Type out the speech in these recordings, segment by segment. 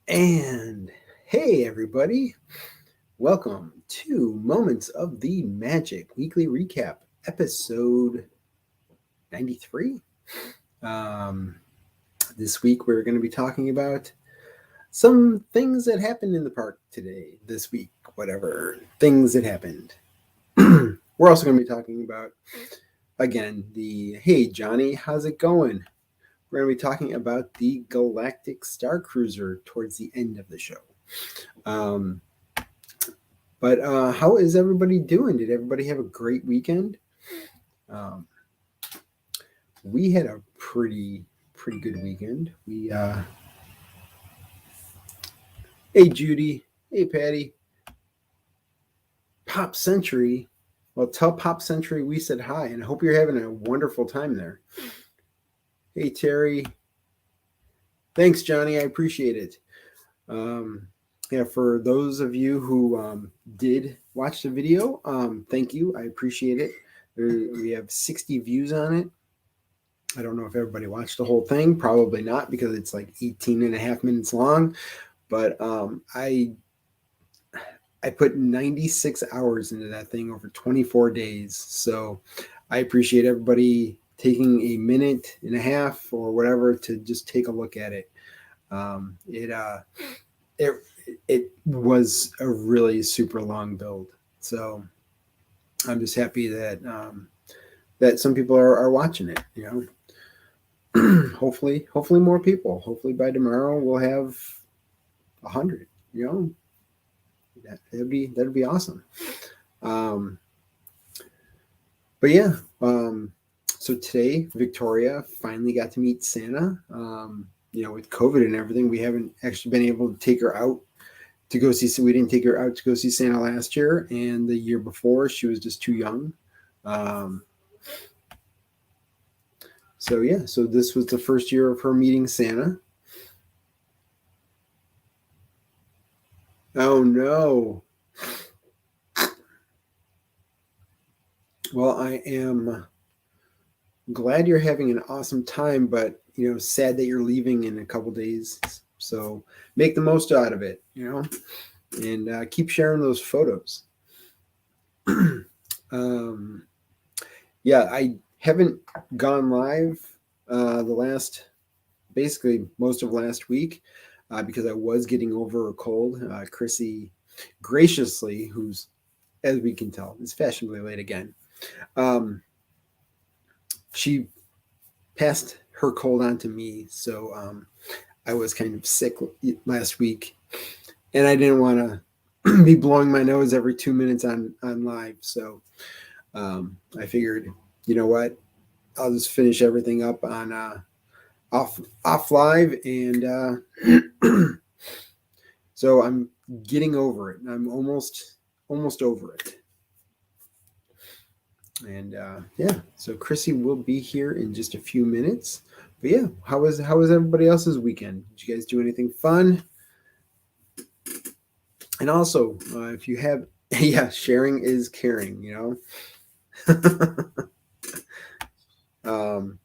And hey, everybody, welcome to Moments of the Magic Weekly Recap, episode 93. Um, this week, we're going to be talking about some things that happened in the park today, this week, whatever things that happened. We're also going to be talking about, again, the hey, Johnny, how's it going? We're going to be talking about the Galactic Star Cruiser towards the end of the show. Um, But how is everybody doing? Did everybody have a great weekend? Um, we had a pretty good weekend. Hey Judy, hey Patty, Pop Century. Well, tell Pop Century we said hi, and I hope you're having a wonderful time there. Hey Terry, thanks Johnny, I appreciate it. Yeah, for those of you who did watch the video, thank you, I appreciate it. We have 60 views on it. I don't know if everybody watched the whole thing. Probably not because it's like 18 and a half minutes long. But I put 96 hours into that thing over 24 days. So I appreciate everybody taking a minute and a half or whatever to just take a look at it. Um, it uh, it it was a really super long build. So I'm just happy that some people are watching it. Hopefully more people. Hopefully by tomorrow we'll have 100. That'd be awesome. Um, but yeah, so today Victoria finally got to meet Santa. With COVID and everything, we haven't actually been able to take her out to go see. We didn't take her out to go see Santa last year, and the year before she was just too young. Um, so yeah, so this was the first year of her meeting Santa. Oh no. Well, I am glad you're having an awesome time, but sad that you're leaving in a couple days. So make the most out of it, and keep sharing those photos. um, yeah, I haven't gone live the last, basically most of last week because I was getting over a cold. Chrissy graciously, who's, as we can tell, is fashionably late again. Um, she passed her cold on to me, so I was kind of sick last week, and I didn't want to be blowing my nose every 2 minutes on live. So I figured, you know what, I'll just finish everything up on off live, and so I'm getting over it. I'm almost over it. And yeah, so Chrissy will be here in just a few minutes. But yeah, how was everybody else's weekend? Did you guys do anything fun? And also, if you have, yeah, sharing is caring. um,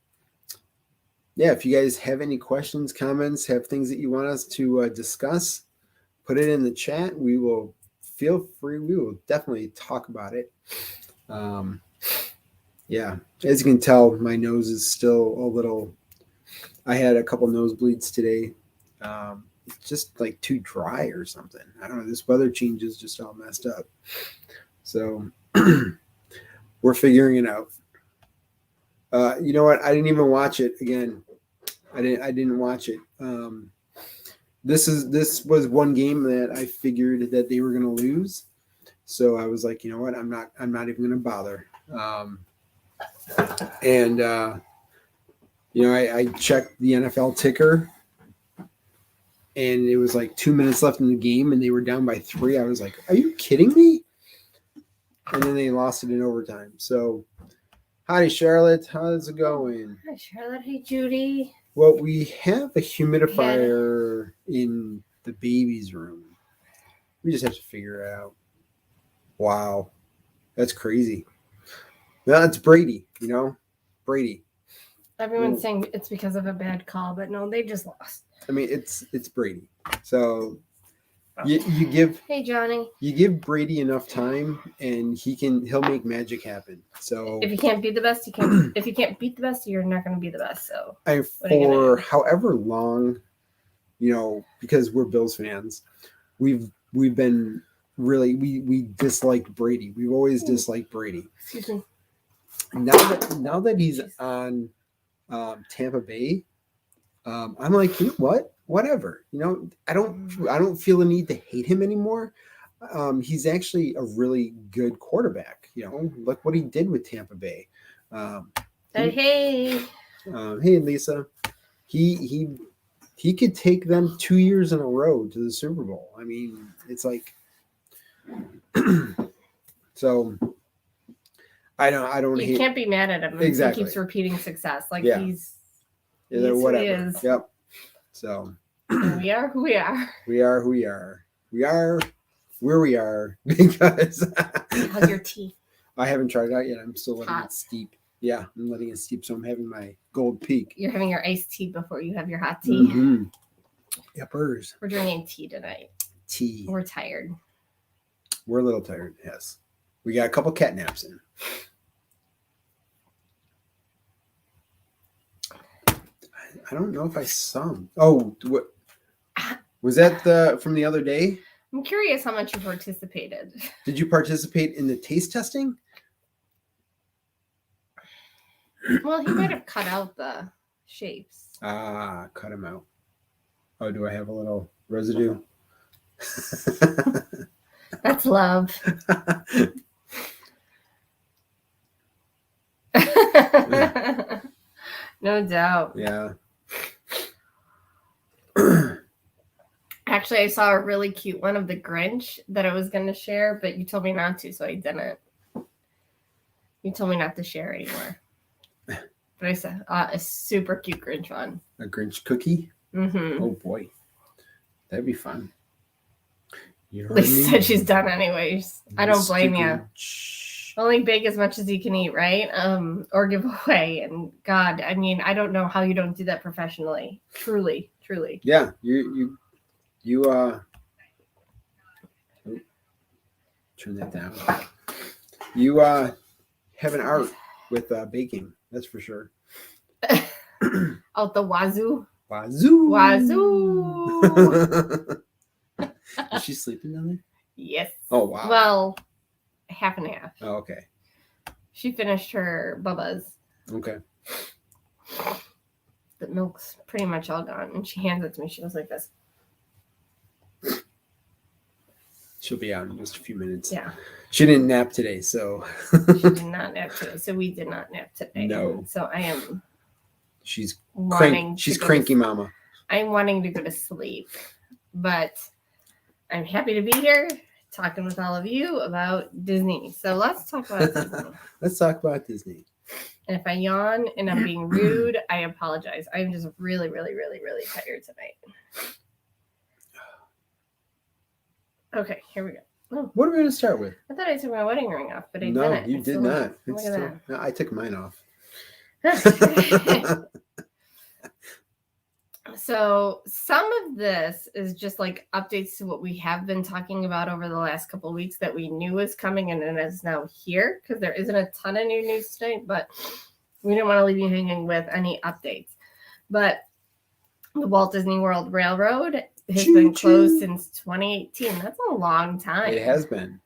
yeah, if you guys have any questions, comments, have things that you want us to discuss, put it in the chat. We will feel free. We will definitely talk about it. Um, yeah, as you can tell, my nose is still a little. I had a couple nosebleeds today. It's just like too dry or something. I don't know. This weather change is just all messed up. So we're figuring it out. You know what? I didn't even watch it again. I didn't watch it. This was one game that I figured that they were going to lose. So I was like, you know what? I'm not even going to bother. And I checked the NFL ticker, and it was like 2 minutes left in the game, and they were down by 3. I was like, are you kidding me? And then they lost it in overtime. So, hi Charlotte, how's it going? Hi Charlotte, hey Judy. Well, we have a humidifier in the baby's room. We just have to figure it out. Wow, that's crazy. That's Brady, Brady. Everyone's saying it's because of a bad call, but no, they just lost. I mean, it's Brady. So you give Hey Johnny. You give Brady enough time, and he'll make magic happen. So if you can't beat the best, you can't. If you can't beat the best, you're not going to be the best. So for however long, because we're Bills fans, we've been really we disliked Brady. We've always disliked Brady. Excuse me. Now that he's on Tampa Bay, I'm like, you know what? Whatever. I don't feel the need to hate him anymore. He's actually a really good quarterback. Look what he did with Tampa Bay. Hey, Lisa. He could take them 2 years in a row to the Super Bowl. I mean, it's like so. I don't. You can't be mad at him. Exactly. He keeps repeating success. He's whatever. He is. Yep. So we are who we are. We are who we are. We are where we are because How's your tea? I haven't tried it out yet. I'm still letting it steep. Yeah, I'm letting it steep. So I'm having my gold peak. You're having your iced tea before you have your hot tea. Mm-hmm. Yepers. We're drinking tea tonight. Tea. We're tired. We're a little tired. Yes. We got a couple cat naps in. I don't know if I sung. Oh, what was that from the other day? I'm curious how much you participated. Did you participate in the taste testing? Well, he might have cut out the shapes. Cut them out. Oh, do I have a little residue? That's love. No doubt. Yeah. Actually, I saw a really cute one of the Grinch that I was going to share, but you told me not to, so I didn't. You told me not to share anymore. But I said a super cute Grinch one. A Grinch cookie? Mm-hmm. Oh, boy. That'd be fun. Lisa said she's done anyways. I don't blame you. Only bake as much as you can eat, right? Or give away. And God, I mean, I don't know how you don't do that professionally. Truly. Yeah, you turn that down. You have an art with baking, that's for sure. Out the wazoo. Is she sleeping down there? Yes. Oh, wow. Well, half and half. Oh, okay. She finished her bubba's. Okay. The milk's pretty much all gone, and she hands it to me. She goes like this. She'll be out in just a few minutes. Yeah. She didn't nap today, so. She did not nap today, so we did not nap today. No. So I am. She's She's cranky, mama. I'm wanting to go to sleep, but I'm happy to be here talking with all of you about Disney. So let's talk about Disney. Let's talk about Disney. And if I yawn and I'm being rude, I apologize. I'm just really, really, really, really tired tonight. Okay, here we go. Oh, what are we going to start with? I thought I took my wedding ring off, but I didn't. No, you did not. Look at that. No, I took mine off. So some of this is just like updates to what we have been talking about over the last couple of weeks that we knew was coming and it is now here because there isn't a ton of new news today, but we didn't want to leave you hanging with any updates. But the Walt Disney World Railroad has been closed since 2018. That's a long time. It has been.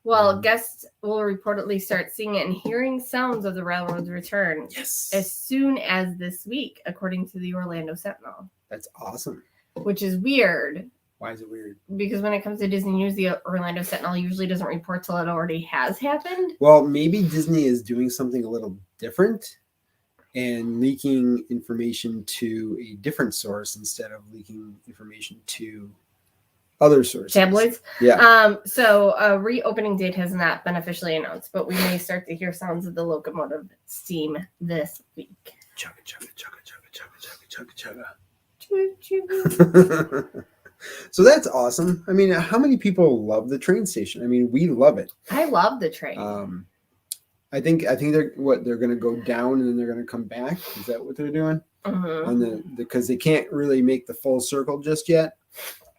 Well, guests will reportedly start seeing and hearing sounds of the railroad's return as soon as this week, according to the Orlando Sentinel. That's awesome. Which is weird. Why is it weird? Because when it comes to Disney news, the Orlando Sentinel usually doesn't report till it already has happened. Well, maybe Disney is doing something a little different and leaking information to a different source instead of leaking information to other sources. Tabloids? Yeah. So a reopening date has not been officially announced, but we may start to hear sounds of the locomotive steam this week. Chugga, chugga, chugga, chugga, chugga, chugga, Choo, choo. chugga. So that's awesome. I mean, how many people love the train station? I mean, we love it. I love the train. I think they're going to go down and then they're going to come back. Is that what they're doing? On because they can't really make the full circle just yet.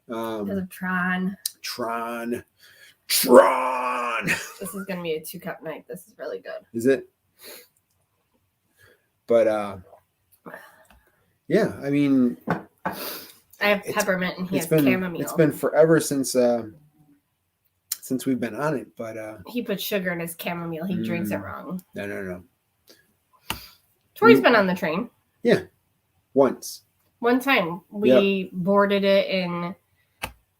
Because of Tron. Tron. This is going to be a 2-cup night. This is really good. Is it? But yeah, I mean, I have peppermint and he has chamomile. It's been forever since we've been on it, but he put sugar in his chamomile. He drinks it wrong. No. Tori's been on the train. Yeah, once. One time we boarded it in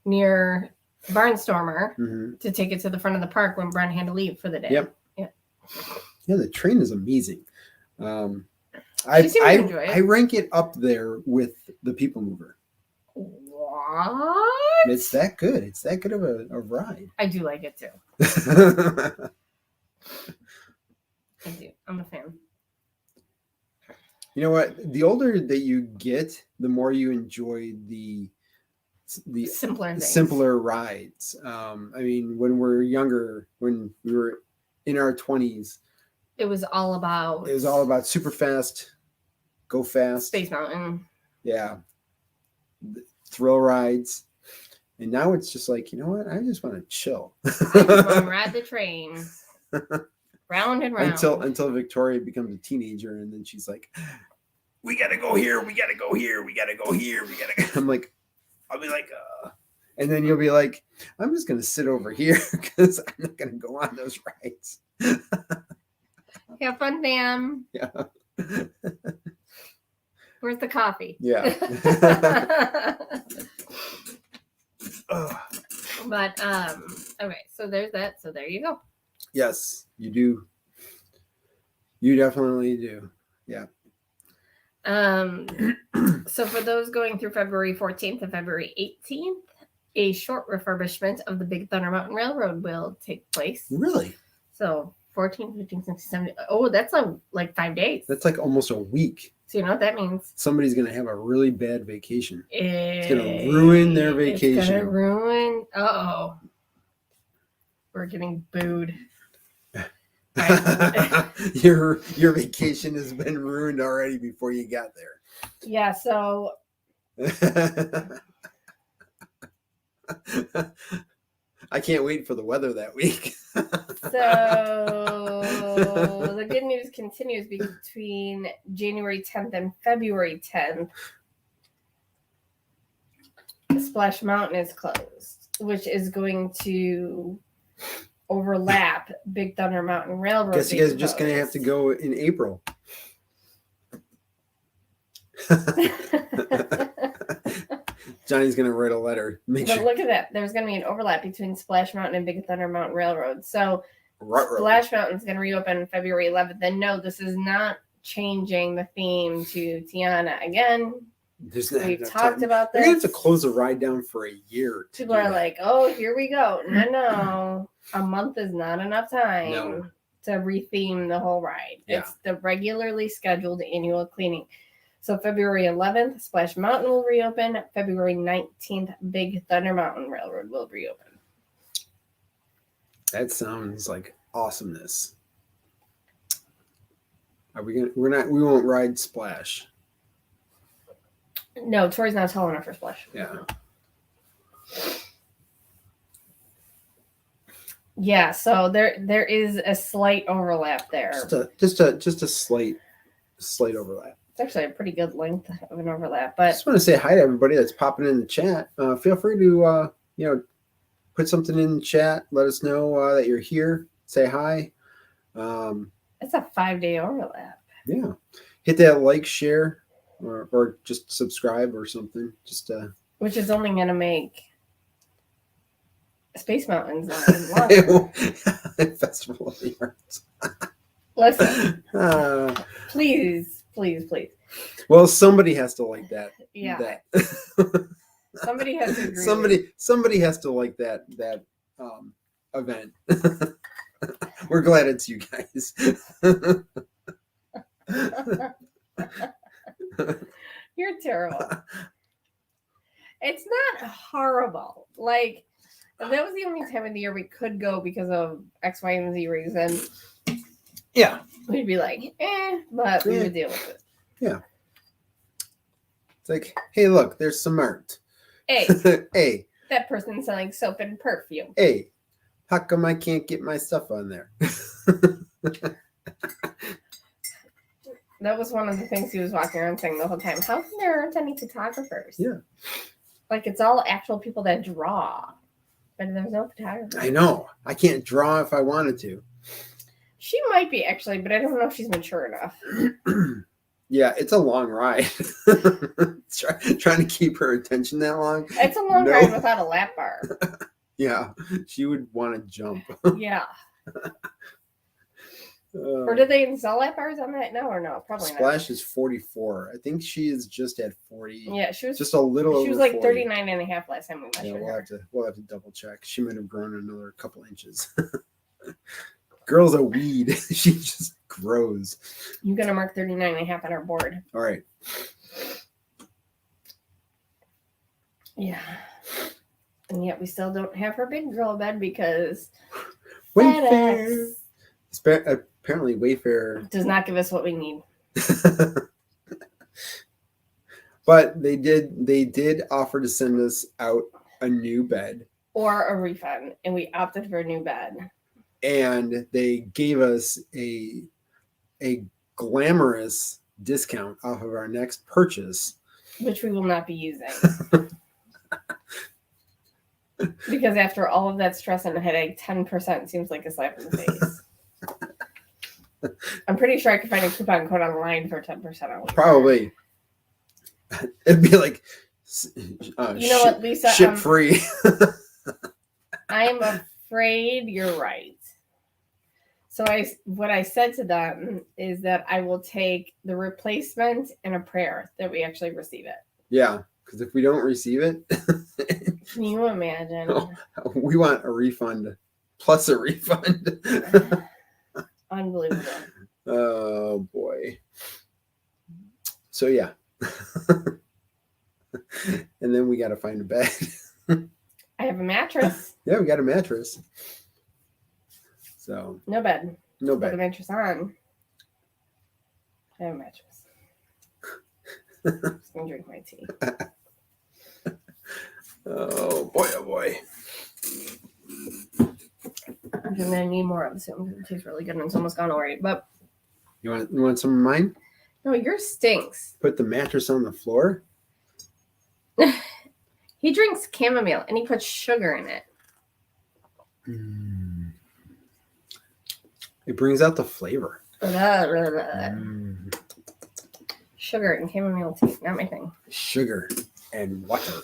near Barnstormer to take it to the front of the park when Brent had to leave for the day. Yep. Yeah. Yeah, the train is amazing. I rank it up there with the People Mover. What? It's that good. It's that good of a ride. I do like it too. I do. I'm a fan. You know what? The older that you get, the more you enjoy the simpler rides. I mean, when we're younger, when we were in our 20s, it was all about super fast, go fast, Space Mountain. Yeah. Thrill rides. And now it's just like, you know what? I just want to chill. I just want to ride the train. Round and round. Until Victoria becomes a teenager and then she's like, we gotta go here, we gotta go here, we gotta go here, we gotta go. I'll be like, and then you'll be like, I'm just gonna sit over here because I'm not gonna go on those rides. Have fun, fam. Yeah. Where's the coffee? Yeah. But okay, so there's that. So there you go. Yes, you do. You definitely do. Yeah. So for those going through February 14th and February 18th, a short refurbishment of the Big Thunder Mountain Railroad will take place. Really? So 14, 15, 16, 17. Oh, that's like 5 days. That's like almost a week. So you know what that means? Somebody's going to have a really bad vacation. It's going to ruin their vacation. It's going to ruin. Uh-oh. We're getting booed. Your vacation has been ruined already before you got there. Yeah, so I can't wait for the weather that week. So the good news continues between January 10th and February 10th. Splash Mountain is closed, which is going to overlap Big Thunder Mountain Railroad. Guess you guys are just going to have to go in April. Johnny's going to write a letter. Look at that. There's going to be an overlap between Splash Mountain and Big Thunder Mountain Railroad. So Splash Mountain is going to reopen February 11th. And no, this is not changing the theme to Tiana. Again, we've talked about this. We're going to have to close the ride down for a year. People are like, oh, here we go. No. A month is not enough time to retheme the whole ride. Yeah. It's the regularly scheduled annual cleaning. So February 11th, Splash Mountain will reopen. February 19th, Big Thunder Mountain Railroad will reopen. That sounds like awesomeness. Are we gonna? We won't ride Splash. No, Tori's not tall enough for Splash. Yeah. Yeah, so there is a slight overlap there. Just a slight overlap. It's actually a pretty good length of an overlap. But I just want to say hi to everybody that's popping in the chat. Feel free to put something in the chat. Let us know that you're here. Say hi. It's a 5-day overlap. Yeah, hit that like, share, or just subscribe or something. Which is only going to make Space Mountains longer. Festival of the Arts. Listen, please. Well, somebody has to like that. Yeah. Somebody has to agree. Somebody has to like that event. We're glad it's you guys. You're terrible. It's not horrible. Like, that was the only time of the year we could go because of X, Y, and Z reason. Yeah. We'd be like, but we Eh. would deal with it. Yeah. It's like, hey, look, there's some art. Hey, Hey, that person's selling soap and perfume. hey, how come I can't get my stuff on there? That was one of the things he was walking around saying the whole time. How come there aren't any photographers? Yeah. Like, it's all actual people that draw, but there's no photographers. I know. I can't draw if I wanted to. She might be, actually, but I don't know if she's mature enough. Yeah, it's a long ride. Trying to keep her attention that long. It's a long ride without a lap bar. Yeah, she would want to jump. Yeah. Or did they install lap bars on that? No, or no? Probably not. Splash is 44. I think she is just at 40. Yeah, she was just a little over. She was like 40. 39 and a half last time we measured her. We'll have to double check. She might have grown another couple inches. Girl's a weed. She just grows. You're going to mark 39 and a half on our board. All right. Yeah. And yet we still don't have her big girl bed because Wayfair. Apparently Wayfair does not give us what we need. But they did offer to send us out a new bed. Or a refund. And we opted for a new bed. And they gave us a glamorous discount off of our next purchase. Which we will not be using. Because after all of that stress and headache, 10% seems like a slap in the face. I'm pretty sure I could find a coupon code online for 10% off. Probably. It'd be like, you know what, Lisa? Ship free. I'm afraid you're right. So what I said to them is that I will take the replacement and a prayer that we actually receive it. Yeah, because if we don't receive it, can you imagine? We want a refund plus a refund. Unbelievable. Oh boy. So yeah. And then we got to find a bed. I have a mattress. Yeah, we got a mattress. So no bed. No bed. Put the mattress on. I have a mattress. I'm just gonna drink my tea. Oh boy, oh boy. I'm gonna need more of this because it tastes really good and it's almost gone already. But you want some of mine? No, yours stinks. Put the mattress on the floor. He drinks chamomile and he puts sugar in it. It brings out the flavor. Sugar and chamomile tea, not my thing. Sugar and water.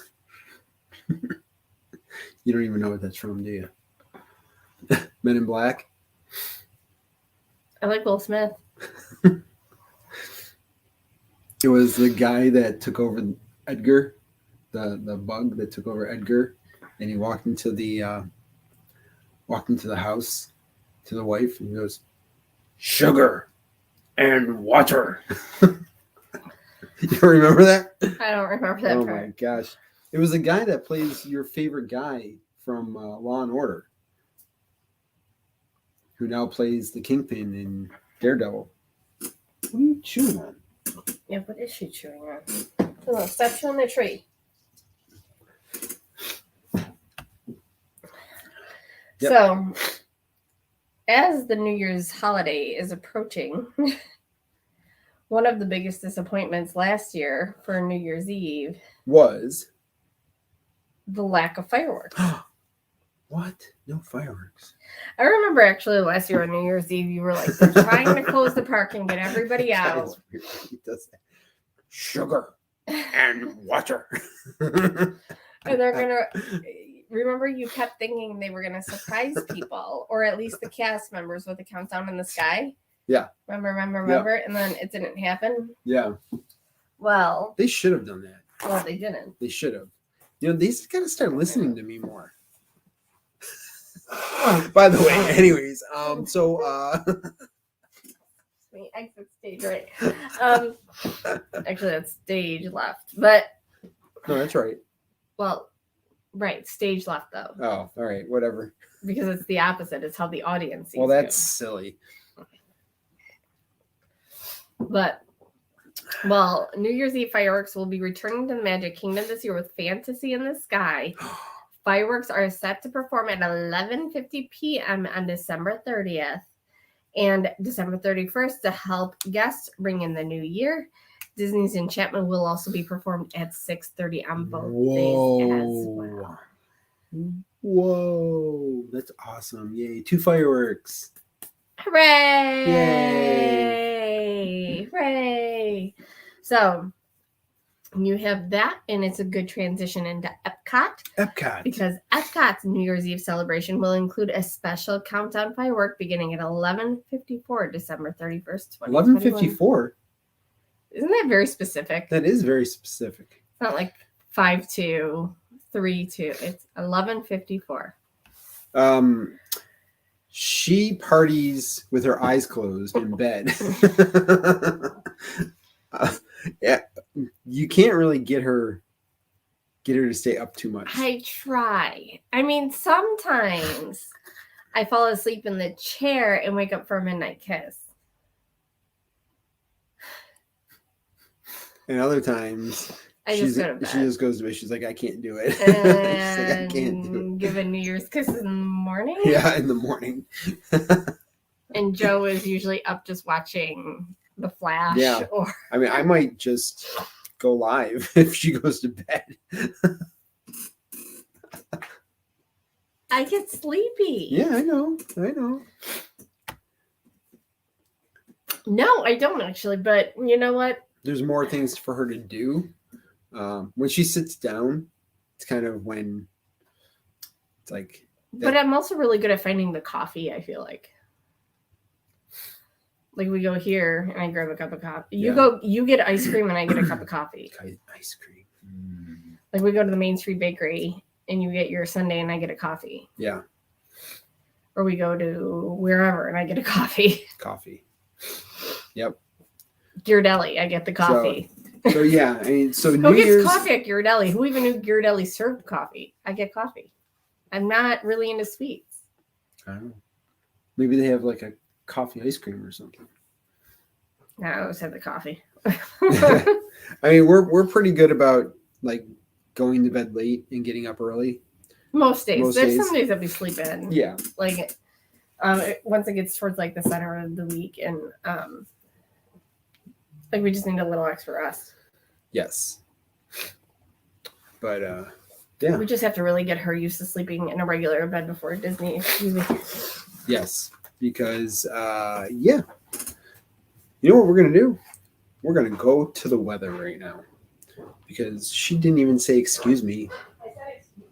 You don't even know what that's from, do you? Men in Black. I like Will Smith. It was the guy that took over Edgar, the bug that took over Edgar, and he walked into the house to the wife, and he goes, "Sugar and water." You remember that? I don't remember that part. part. Oh my gosh! It was the guy that plays your favorite guy from Law and Order, who now plays the Kingpin in Daredevil. What are you chewing on? Yeah, what is she chewing on? Oh, stop chewing the tree. Yep. So, as the New Year's holiday is approaching, one of the biggest disappointments last year for New Year's Eve was the lack of fireworks. What? No fireworks. I remember actually last year on New Year's Eve, you were like, they're trying to close the park and get everybody out. He does that. Sugar and water. And they're going to... Remember, you kept thinking they were going to surprise people, or at least the cast members with the countdown in the sky. Yeah. Remember? Yep. And then it didn't happen. Yeah. Well. They should have done that. Well, they didn't. They should have. You know, they just got to start listening to me more. By the way, anyways, We exit stage right. Actually, that's stage left, but. No, that's right. Well. Right, stage left though. Oh, all right, whatever. Because it's the opposite. It's how the audience sees Well, that's silly. But, well, New Year's Eve fireworks will be returning to the Magic Kingdom this year with Fantasy in the Sky. Fireworks are set to perform at 11:50 p.m. on December 30th and December 31st to help guests bring in the new year. Disney's Enchantment will also be performed at 6:30 on both days as well. Whoa, that's awesome. Yay, 2 fireworks. Hooray! Yay! Hooray! So you have that, and it's a good transition into Epcot. Because Epcot's New Year's Eve celebration will include a special countdown firework beginning at 11:54 December 31st, 2021. 11:54? Isn't that very specific? That is very specific. It's not like 5-2, 3-2. It's 11:54. She parties with her eyes closed in bed. Yeah, you can't really get her to stay up too much. I try. I mean, sometimes I fall asleep in the chair and wake up for a midnight kiss. And other times she just goes to bed. She's like, I can't do it. And She's like, I can't do it. Give a New Year's kiss in the morning. Yeah, in the morning. And Joe is usually up just watching The Flash. Yeah. I mean, I might just go live if she goes to bed. I get sleepy. Yeah, I know. No, I don't actually. But you know what? There's more things for her to do. When she sits down, it's kind of when it's like. But I'm also really good at finding the coffee, I feel like. Like we go here and I grab a cup of coffee. You get ice cream and I get a cup of coffee. Ice cream. Mm. Like we go to the Main Street Bakery and you get your sundae and I get a coffee. Yeah. Or we go to wherever and I get a coffee. Coffee. Yep. Ghirardelli, I get the coffee. So yeah, I mean, so Who gets coffee at Ghirardelli? Who even knew Ghirardelli served coffee? I get coffee. I'm not really into sweets. I don't know. Maybe they have like a coffee ice cream or something. No, I always have the coffee. I mean, we're pretty good about like going to bed late and getting up early. Most days. There's some days that we sleep in. Yeah. Like once it gets towards like the center of the week and like we just need a little extra rest. Yes. But yeah. We just have to really get her used to sleeping in a regular bed before Disney. Excuse me. Yes. Because yeah. You know what we're gonna do? We're gonna go to the weather right now. Because she didn't even say excuse me.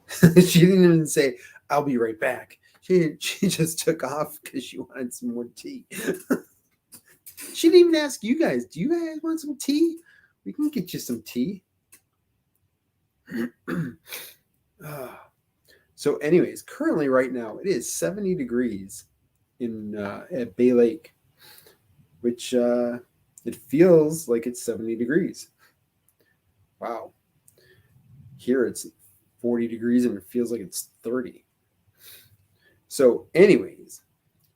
She didn't even say, I'll be right back. She just took off because she wanted some more tea. She didn't even ask you guys, do you guys want some tea? We can get you some tea. So anyways, currently right now, it is 70 degrees at Bay Lake, which it feels like it's 70 degrees. Wow. Here it's 40 degrees and it feels like it's 30. So anyways,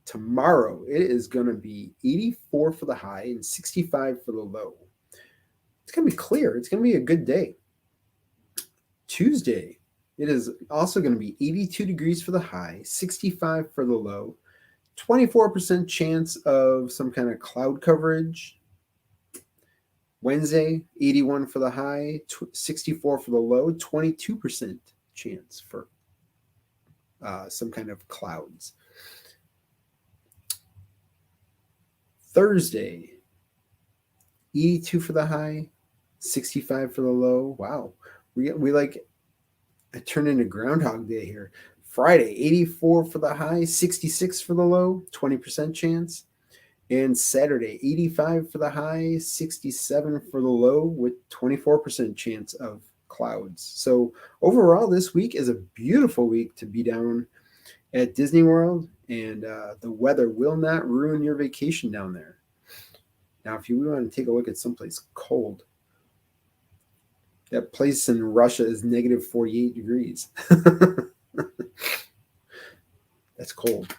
tomorrow it is going to be 84 for the high and 65 for the low. It's going to be clear. It's going to be a good day. Tuesday, it is also going to be 82 degrees for the high, 65 for the low, 24% chance of some kind of cloud coverage. Wednesday, 81 for the high, 64 for the low, 22% chance for some kind of clouds. Thursday, 82 for the high, 65 for the low. Wow. We like, it turned into Groundhog Day here. Friday, 84 for the high, 66 for the low, 20% chance. And Saturday, 85 for the high, 67 for the low, with 24% chance of clouds. So overall, this week is a beautiful week to be down at Disney World, and the weather will not ruin your vacation down there. Now, if you want to take a look at someplace cold, that place in Russia is negative 48 degrees. That's cold.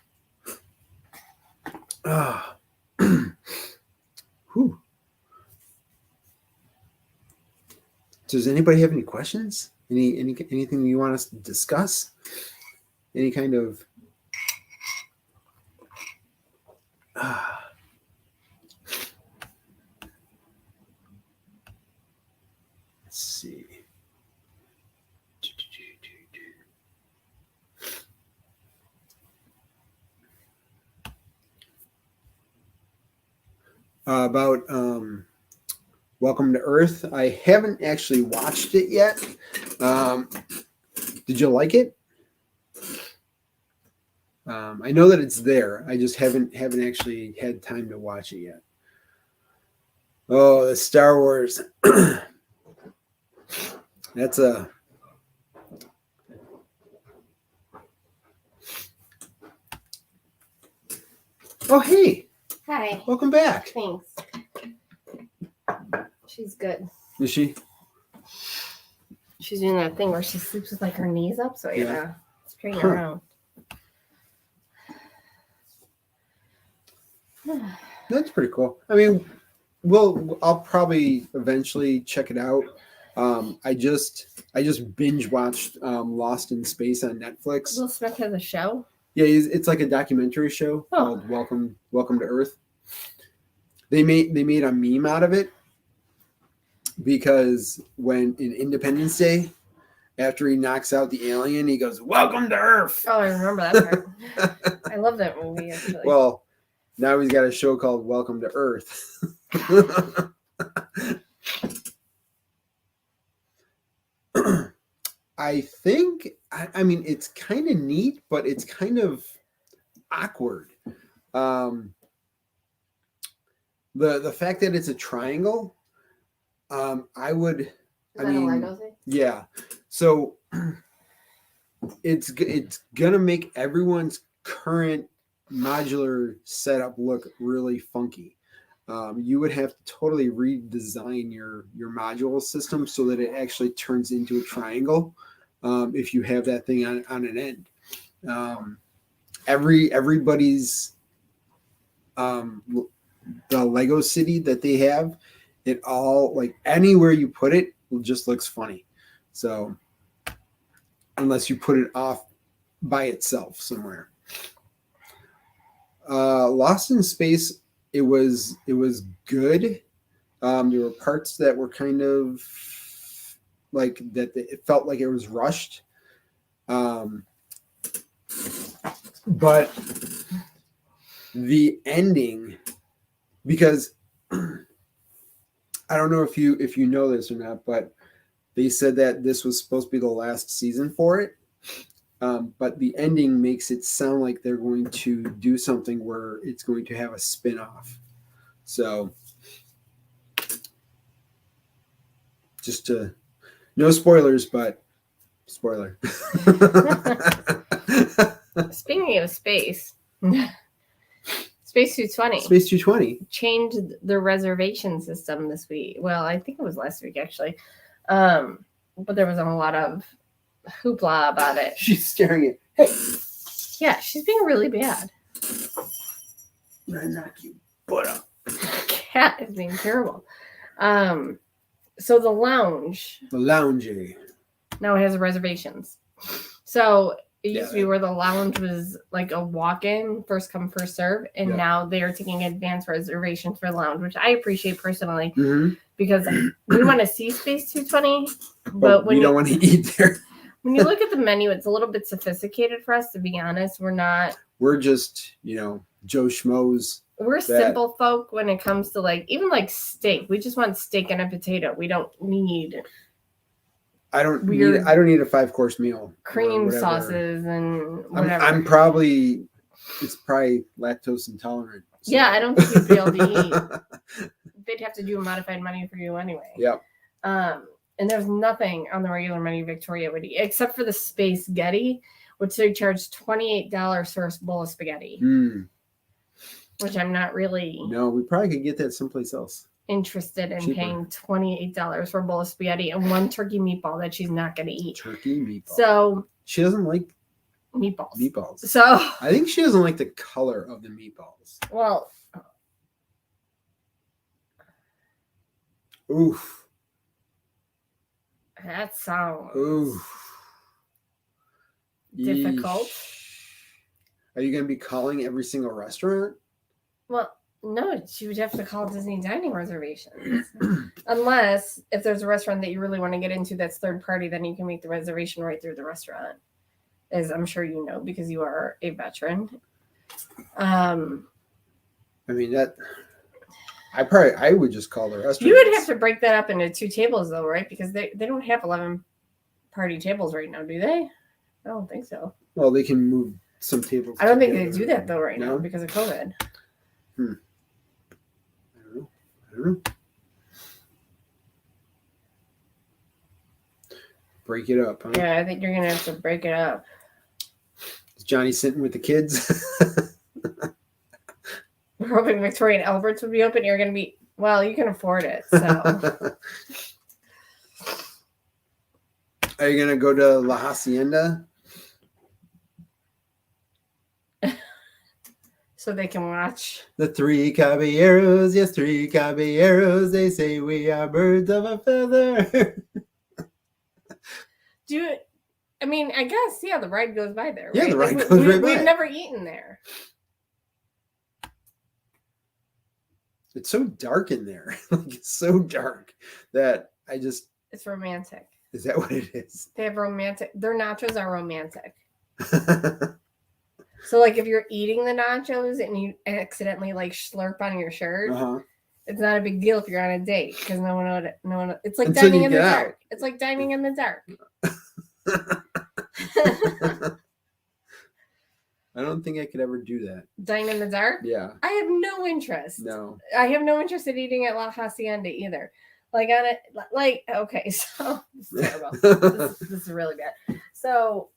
Whew. does anybody have any questions? Anything you want us to discuss? Any kind of let's see. About Welcome to Earth. I haven't actually watched it yet. Did you like it? I know that it's there. I just haven't actually had time to watch it yet. Oh, the Star Wars. That's a. Oh, hey. Hi. Welcome back. Thanks. She's good. Is she? She's doing that thing where she sleeps with like her knees up, so you know, straighten her around. That's pretty cool. I mean, I'll probably eventually check it out. I just binge watched Lost in Space on Netflix. Will Smith has a show? Yeah, it's like a documentary show called Welcome to Earth. They made a meme out of it because when in Independence Day, after he knocks out the alien, he goes, "Welcome to Earth." Oh, I remember that part. I love that movie, actually. Well, now he's got a show called Welcome to Earth. I think, I mean, it's kind of neat, but it's kind of awkward. The fact that it's a triangle, I would, Is that a Lego thing? Yeah. So it's gonna make everyone's current modular setup look really funky. You would have to totally redesign your module system so that it actually turns into a triangle. If you have that thing on an end, everybody's the Lego city that they have, it all, like, anywhere you put it just looks funny. So unless you put it off by itself somewhere. Lost in Space, it was good. There were parts that were kind of like that. It felt like it was rushed. But the ending, because I don't know if you know this or not, but they said that this was supposed to be the last season for it. But the ending makes it sound like they're going to do something where it's going to have a spin-off. So just no spoilers, but spoiler. Speaking of space, Space 220. Space 220 changed the reservation system this week. Well, I think it was last week, actually. But there was a lot of hoopla about it. She's staring at, hey. Yeah, she's being really bad. I'm gonna knock you butt up. Cat is being terrible. So the lounge. The lounge. Now it has reservations. So it used to be where the lounge was like a walk-in, first come, first serve. And now they are taking advanced reservations for the lounge, which I appreciate personally because we want to see Space 220. But when we don't want to eat there. When you look at the menu, it's a little bit sophisticated for us, to be honest. We're just, Joe Schmoes. We're simple folk when it comes to even steak. We just want steak and a potato. We don't need I don't need a 5-course meal. Cream sauces and whatever. It's probably lactose intolerant. So. Yeah, I don't think you'd be able to eat. They'd have to do a modified menu for you anyway. Yep. And there's nothing on the regular menu Victoria would eat, except for the Space Getty, which they charge $28 for a bowl of spaghetti. Which I'm not really... No, we probably could get that someplace else. Interested in paying $28 for a bowl of spaghetti and one turkey meatball that she's not going to eat. Turkey meatball. So... She doesn't like... Meatballs. So... I think she doesn't like the color of the meatballs. Well... Oof. That sounds Ooh. difficult. Yeesh. Are you going to be calling every single restaurant? Well, no, you would have to call Disney dining reservations. Unless if there's a restaurant that you really want to get into that's third party, then you can make the reservation right through the restaurant. As I'm sure you know because you are a veteran. I mean that I would just call the restaurant. You would have to break that up into 2 tables though, right? Because they don't have 11 party tables right now, do they? I don't think so. Well, they can move some tables. I don't think they do that though right now because of COVID. I don't know. Break it up, huh? Yeah, I think you're gonna have to break it up. Is Johnny sitting with the kids? We're hoping Victoria and Albert's would be open. You're gonna be well, you can afford it, so. Are you gonna go to La Hacienda? So they can watch The 3 caballeros, yes, 3 caballeros. They say we are birds of a feather. I mean, I guess, yeah, the ride goes by there. Yeah, right? the ride goes right by. We've never eaten there. It's so dark in there. Like, it's so dark that I just... It's romantic. Is that what it is? They have romantic... Their nachos are romantic. So, like, if you're eating the nachos and you accidentally, like, slurp on your shirt, it's not a big deal if you're on a date because no one. It's like Until dining you in the get dark. out. It's like dining in the dark. I don't think I could ever do that. Dine in the dark? Yeah. I have no interest. No. I have no interest in eating at La Hacienda either. Like on it, like okay, so this is terrible. this is really bad. So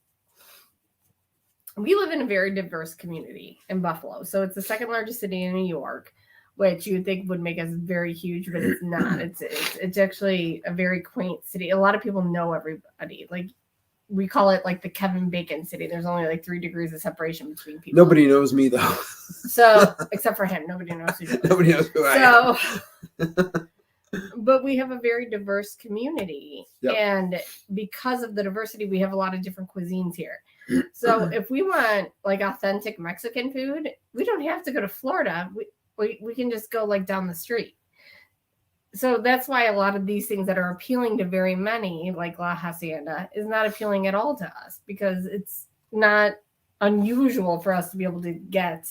we live in a very diverse community in Buffalo. So it's the second largest city in New York, which you'd think would make us very huge, but it's not. It's actually a very quaint city. A lot of people know everybody. Like we call it like the Kevin Bacon city. There's only like 3 degrees of separation between people. Nobody knows me though. So except for him, nobody knows who you are. Nobody knows who I am. But we have a very diverse community. Yep. And because of the diversity, we have a lot of different cuisines here. So if we want like authentic Mexican food, we don't have to go to Florida. We can just go like down the street. So that's why a lot of these things that are appealing to very many, like La Hacienda, is not appealing at all to us because it's not unusual for us to be able to get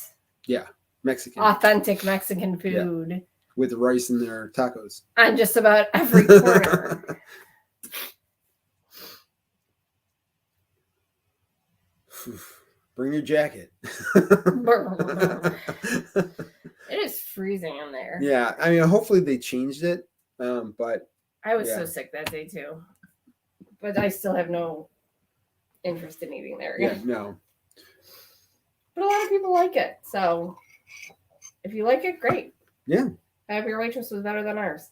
Mexican authentic Mexican food with rice in their tacos on just about every corner. Bring your jacket. It is freezing in there. Yeah, I mean, hopefully they changed it, but I was so sick that day too. But I still have no interest in eating there. Yeah, no. But a lot of people like it, so if you like it, great. Yeah. I hope your waitress was better than ours.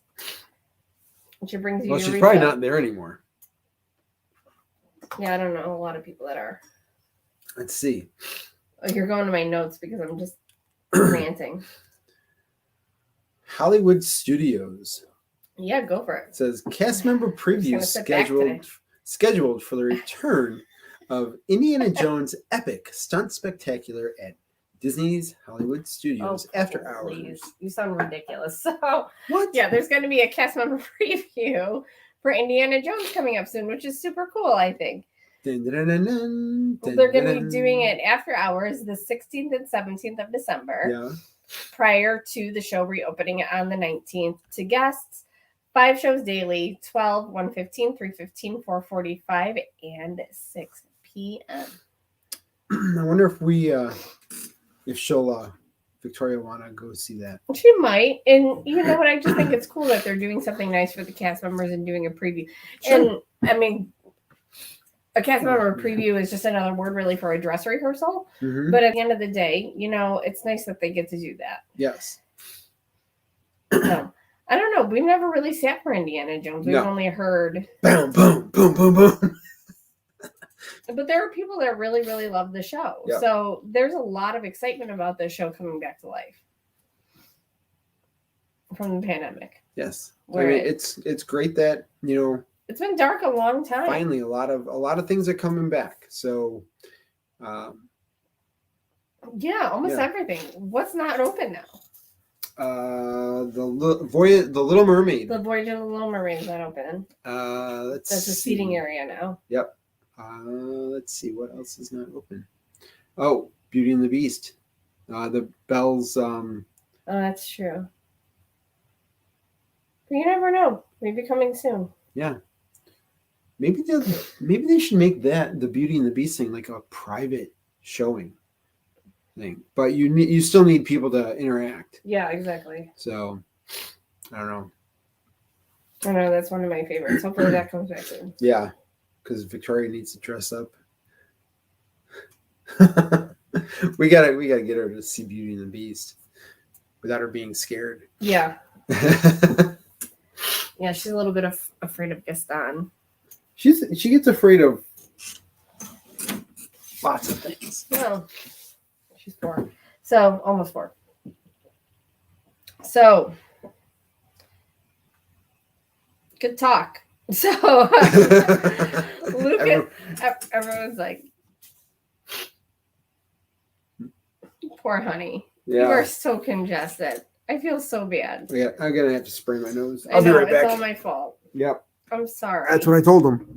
And she brings you. Well, your she's refill. probably not there anymore. Yeah, I don't know a lot of people that are. Let's see. Oh, you're going to my notes because I'm just ranting. Hollywood Studios. Yeah, go for it. It says cast member preview scheduled for the return of Indiana Jones epic stunt spectacular at Disney's Hollywood Studios after hours. You sound ridiculous. So what? Yeah, there's going to be a cast member preview for Indiana Jones coming up soon, which is super cool, I think. Dun, dun, dun, dun, dun, They're going to dun, be doing it after hours, the 16th and 17th of December. Yeah. Prior to the show reopening on the 19th to guests. 5 shows daily, 12, 1:15, 3:15, 4:45, and 6 p.m. I wonder if she'll Victoria want to go see that. She might. And you know what? I just think it's cool that they're doing something nice for the cast members and doing a preview. Sure. And I mean, a cast member preview is just another word really for a dress rehearsal. Mm-hmm. But at the end of the day, you know, it's nice that they get to do that. Yes. So, I don't know. We've never really sat for Indiana Jones. We've only heard boom, boom, boom, boom, boom. But there are people that really, really love the show. Yep. So there's a lot of excitement about this show coming back to life from the pandemic. Yes. I mean, it's great that, you know, It's been dark a long time. Finally, a lot of things are coming back. So, yeah, almost everything. What's not open now? The Little Mermaid. The Voyage of the Little Mermaid is not open. That's a seating area now. Yep. Let's see what else is not open. Oh, Beauty and the Beast. The Belle's. Oh, that's true. But you never know. Maybe coming soon. Yeah. Maybe they should make the Beauty and the Beast thing like a private showing thing. But you still need people to interact. Yeah, exactly. So I don't know. I know that's one of my favorites. Hopefully that comes back soon. Yeah, because Victoria needs to dress up. we gotta get her to see Beauty and the Beast without her being scared. Yeah. Yeah, she's a little bit afraid of Gaston. She gets afraid of lots of things. Well, she's 4. So almost 4. So good talk. So Lucas, everyone's like, poor honey. Yeah. You are so congested. I feel so bad. Yeah, I'm gonna have to spray my nose. I'll be right back. It's all my fault. Yep. I'm sorry. That's what I told him.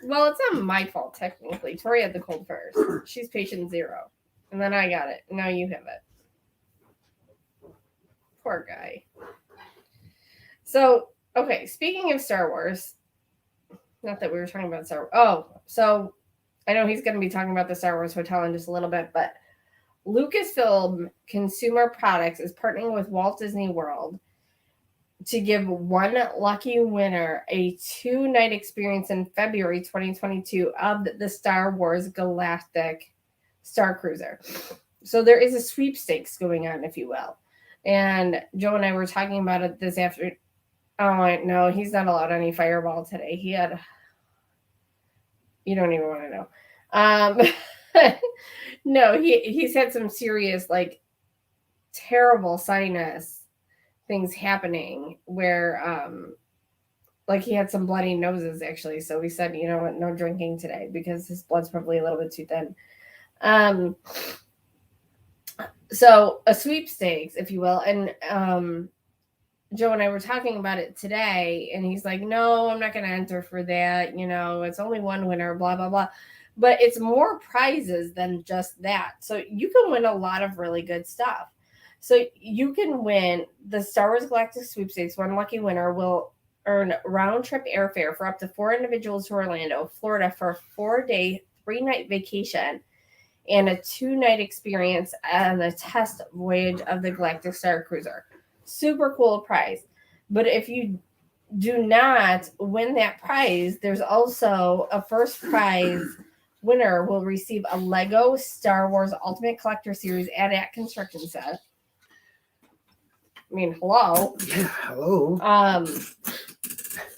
Well, it's not my fault technically. Tori had the cold first. She's patient 0, and then I got it. Now you have it. Poor guy. So, okay. Speaking of Star Wars, not that we were talking about Star Wars. Oh, so I know he's going to be talking about the Star Wars Hotel in just a little bit, but Lucasfilm Consumer Products is partnering with Walt Disney World to give one lucky winner a 2-night experience in February 2022 of the Star Wars Galactic Star Cruiser. So there is a sweepstakes going on, if you will. And Joe and I were talking about it this afternoon. Oh, no, he's not allowed any Fireball today. He had... You don't even want to know. No, he's had some serious, like, terrible sinus things happening where, like, he had some bloody noses, actually. So we said, you know what, no drinking today because his blood's probably a little bit too thin. So a sweepstakes, if you will. And Joe and I were talking about it today, and he's like, no, I'm not going to enter for that. You know, it's only one winner, blah, blah, blah. But it's more prizes than just that. So you can win a lot of really good stuff. So you can win the Star Wars Galactic Sweepstakes. One lucky winner will earn round-trip airfare for up to 4 individuals to Orlando, Florida for a 4-day, 3-night vacation and a 2-night experience on the test voyage of the Galactic Star Cruiser. Super cool prize. But if you do not win that prize, there's also a first prize winner will receive a Lego Star Wars Ultimate Collector Series at construction set. I mean, hello. Yeah, hello.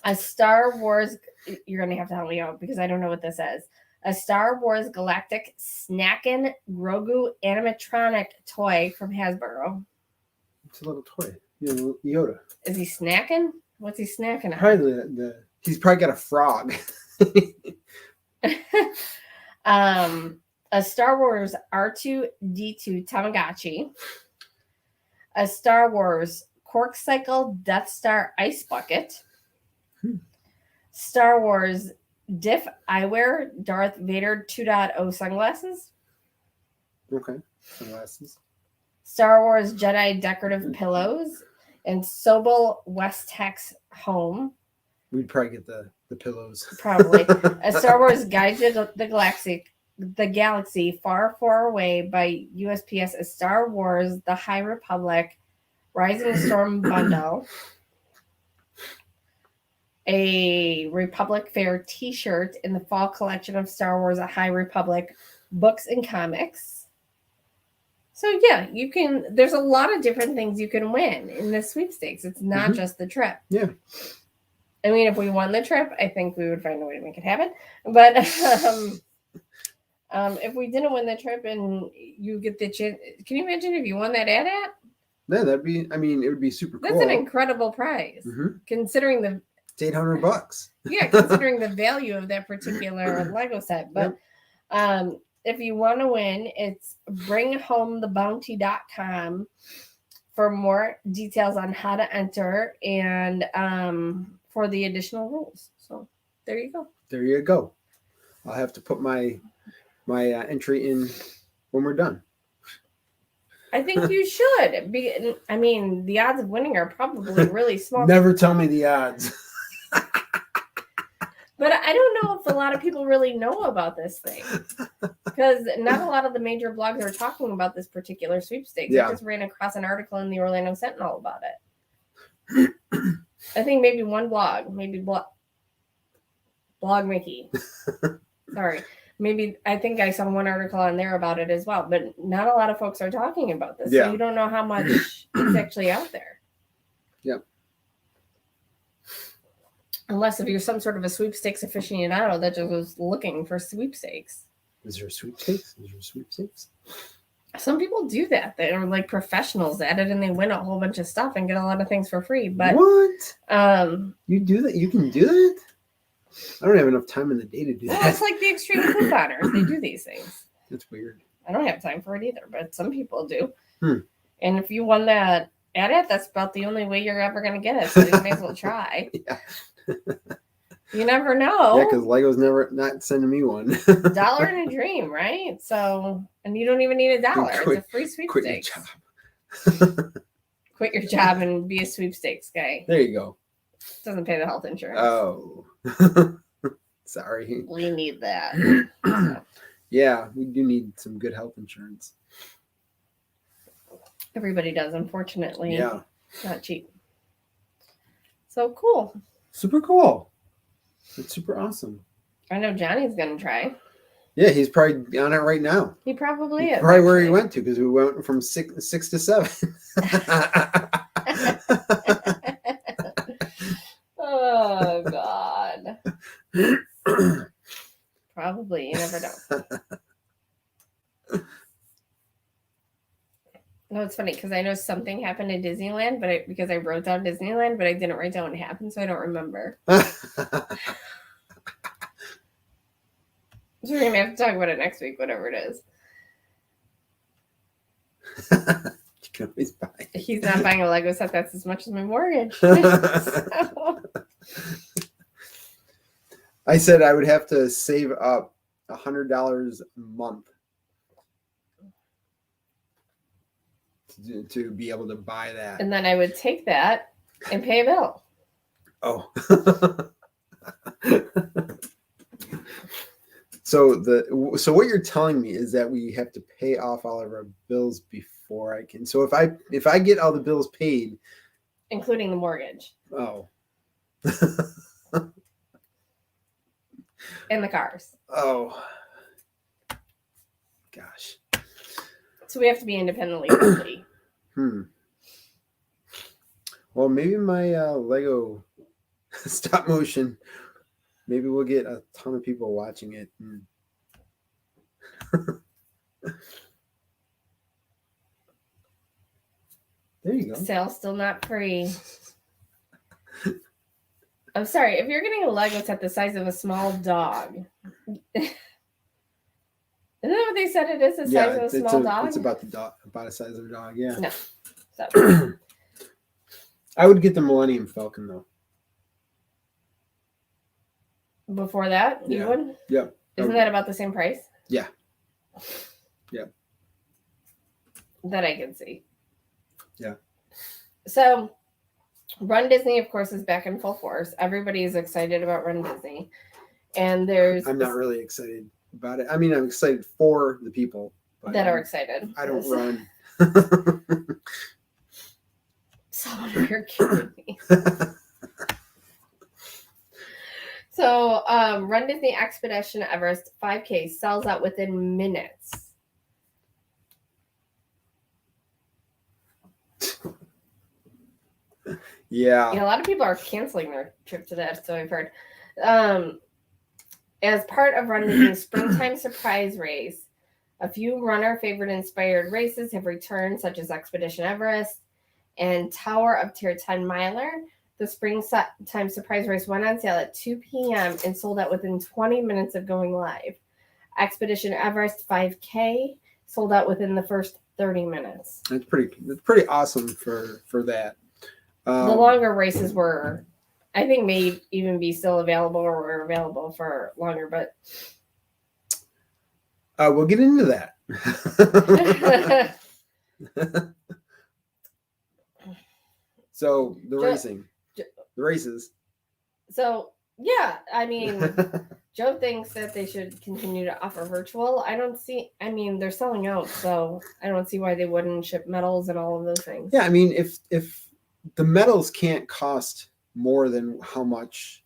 A Star Wars, you're going to have to help me out because I don't know what this is. A Star Wars Galactic Snackin' Grogu animatronic toy from Hasbro. It's a little toy. You know, Yoda. Is he snacking? What's he snacking on? Probably he's probably got a frog. A Star Wars R2-D2 Tamagotchi. A Star Wars Corkcycle Death Star Ice Bucket. Star Wars Diff Eyewear Darth Vader 2.0 sunglasses. Okay, sunglasses. Star Wars Jedi decorative pillows and Sobel Westex home. We'd probably get the pillows. Probably. A Star Wars Guide to the Galaxy Far, Far Away by USPS. A Star Wars The High Republic Rising Storm bundle. A Republic Fair t-shirt in the fall collection of Star Wars: A High Republic books and comics. So yeah, you can, there's a lot of different things you can win in this sweepstakes. It's not just the trip. Yeah. I mean, if we won the trip, I think we would find a way to make it happen. But if we didn't win the trip and you get the chance, can you imagine if you won that AT-AT? Yeah, that'd be, I mean, it would be super cool. That's an incredible prize, considering It's $800. Yeah, considering the value of that particular Lego set. But if you want to win, it's bringhomethebounty.com for more details on how to enter and for the additional rules. So there you go. There you go. I'll have to put my entry in when we're done. I think you should. I mean, the odds of winning are probably really small. Never tell me the odds. But I don't know if a lot of people really know about this thing. Because not a lot of the major blogs are talking about this particular sweepstakes. Yeah. I just ran across an article in the Orlando Sentinel about it. I think maybe one blog, maybe Blog Mickey. Sorry. Maybe I think I saw one article on there about it as well. But not a lot of folks are talking about this. Yeah. So you don't know how much is actually out there. Yep. Unless if you're some sort of a sweepstakes aficionado that just was looking for sweepstakes. Is there a sweepstakes? Some people do that. They are like professionals at it and they win a whole bunch of stuff and get a lot of things for free. But what? You do that? You can do that? I don't have enough time in the day to do that. Well, it's like the extreme couponers. They do these things. That's weird. I don't have time for it either, but some people do. And if you won that at it, that's about the only way you're ever going to get it. So you may as well try. Yeah. You never know. Yeah, because Lego's not sending me one. $1 in a dream, right? So, and you don't even need $1. It's a free sweepstakes. Quit your job. Quit your job and be a sweepstakes guy. There you go. Doesn't pay the health insurance. Oh. Sorry. We need that. So. Yeah, we do need some good health insurance. Everybody does, unfortunately. Yeah. It's not cheap. So cool. Super cool. It's super awesome. I know Johnny's going to try. Yeah, he's probably on it right now. He probably is. Probably where he went to, because we went from six to 7. Oh, God. Probably. You never know. No, it's funny because I know something happened at Disneyland, because I wrote down Disneyland, but I didn't write down what happened, so I don't remember. So we're going to have to talk about it next week, whatever it is. You can always buy it. He's not buying a Lego set that's as much as my mortgage. So. I said I would have to save up $100 a month to be able to buy that. And then I would take that and pay a bill. Oh. So what you're telling me is that we have to pay off all of our bills before I can. So if I get all the bills paid, including the mortgage. Oh. And the cars. Oh. Gosh. So we have to be independently wealthy. Well, maybe my Lego stop motion, maybe we'll get a ton of people watching it. There you go. Sale's still not free. I'm sorry, if you're getting a Lego set the size of a small dog. Isn't that what they said it is? The size of a small dog? It's about the size of a dog, yeah. No. So. I would get the Millennium Falcon though. Before that, you would? Yep. Isn't that about the same price? Yeah. Yep. That I can see. Yeah. So, Run Disney, of course, is back in full force. Everybody is excited about Run Disney. And I'm not really excited about it. I mean, I'm excited for the people that are excited. I don't run. So you're kidding me. So, Run Disney Expedition Everest 5K sells out within minutes. Yeah. A lot of people are canceling their trip to that, so I've heard. As part of Run Disney's Springtime Surprise Race, a few runner favorite inspired races have returned, such as Expedition Everest and Tower of Terror 10 Miler. The springtime surprise race went on sale at 2 p.m. and sold out within 20 minutes of going live. Expedition Everest 5K sold out within the first 30 minutes. That's pretty awesome for that. The longer races were, I think, may even be still available or were available for longer, but we'll get into that. So the races. So yeah, I mean, Joe thinks that they should continue to offer virtual. I mean, they're selling out, so I don't see why they wouldn't ship medals and all of those things. Yeah, I mean, if the medals can't cost more than how much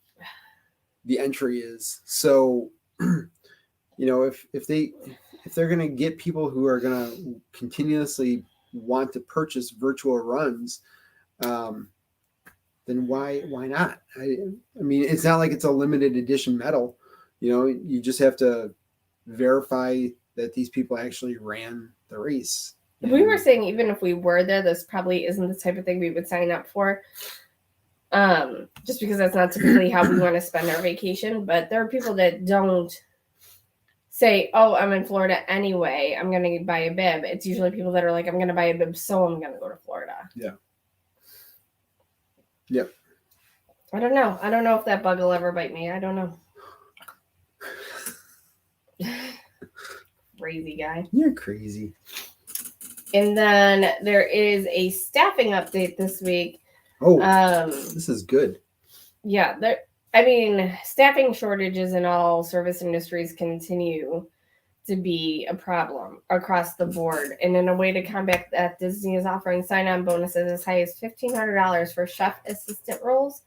the entry is, so if they're going to get people who are going to continuously want to purchase virtual runs, then why not? I mean, it's not like it's a limited edition medal. You just have to verify that these people actually ran the race. We were saying even if we were there, this probably isn't the type of thing we would sign up for. Just because that's not typically how we want to spend our vacation. But there are people that don't say, oh, I'm in Florida anyway, I'm going to buy a bib. It's usually people that are like, I'm going to buy a bib, so I'm going to go to Florida. Yeah. Yep. I don't know. I don't know if that bug will ever bite me. I don't know. Crazy guy. You're crazy. And then there is a staffing update this week. Oh, this is good. Yeah. Staffing shortages in all service industries continue to be a problem across the board. And in a way to combat that, Disney is offering sign-on bonuses as high as $1,500 for chef assistant roles,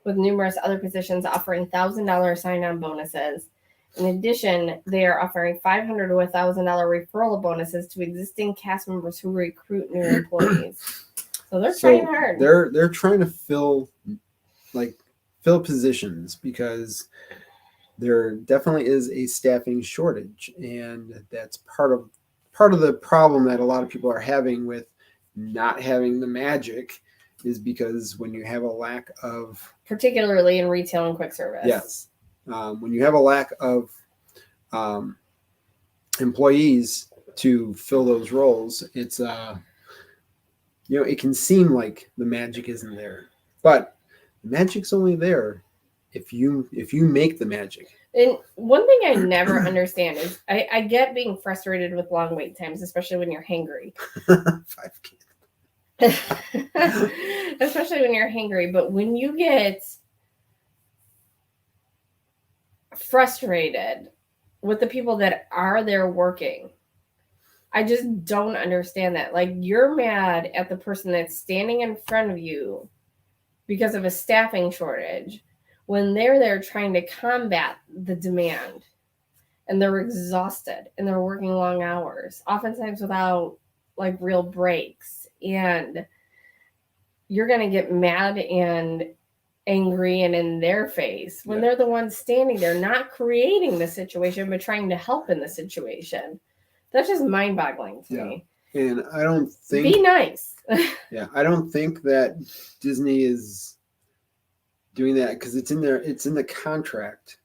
with numerous other positions offering $1,000 sign-on bonuses. In addition, they are offering $500 to $1,000 referral bonuses to existing cast members who recruit new employees. So they're trying hard. They're trying to fill positions because there definitely is a staffing shortage, and that's part of the problem that a lot of people are having with not having the magic, is because when you have a lack of, particularly in retail and quick service. Yes. When you have a lack of employees to fill those roles, it's it can seem like the magic isn't there, but the magic's only there if you make the magic. And one thing I never understand is I get being frustrated with long wait times, especially when you're hangry. 5 kids. Especially when you're hangry, but when you get frustrated with the people that are there working, I just don't understand that. Like, you're mad at the person that's standing in front of you because of a staffing shortage when they're there trying to combat the demand, and they're exhausted and they're working long hours, oftentimes without like real breaks, and you're going to get mad and angry and in their face when they're the ones standing there not creating the situation but trying to help in the situation. That's just mind-boggling to me. And I don't think, be nice. I don't think that Disney is doing that because it's in the contract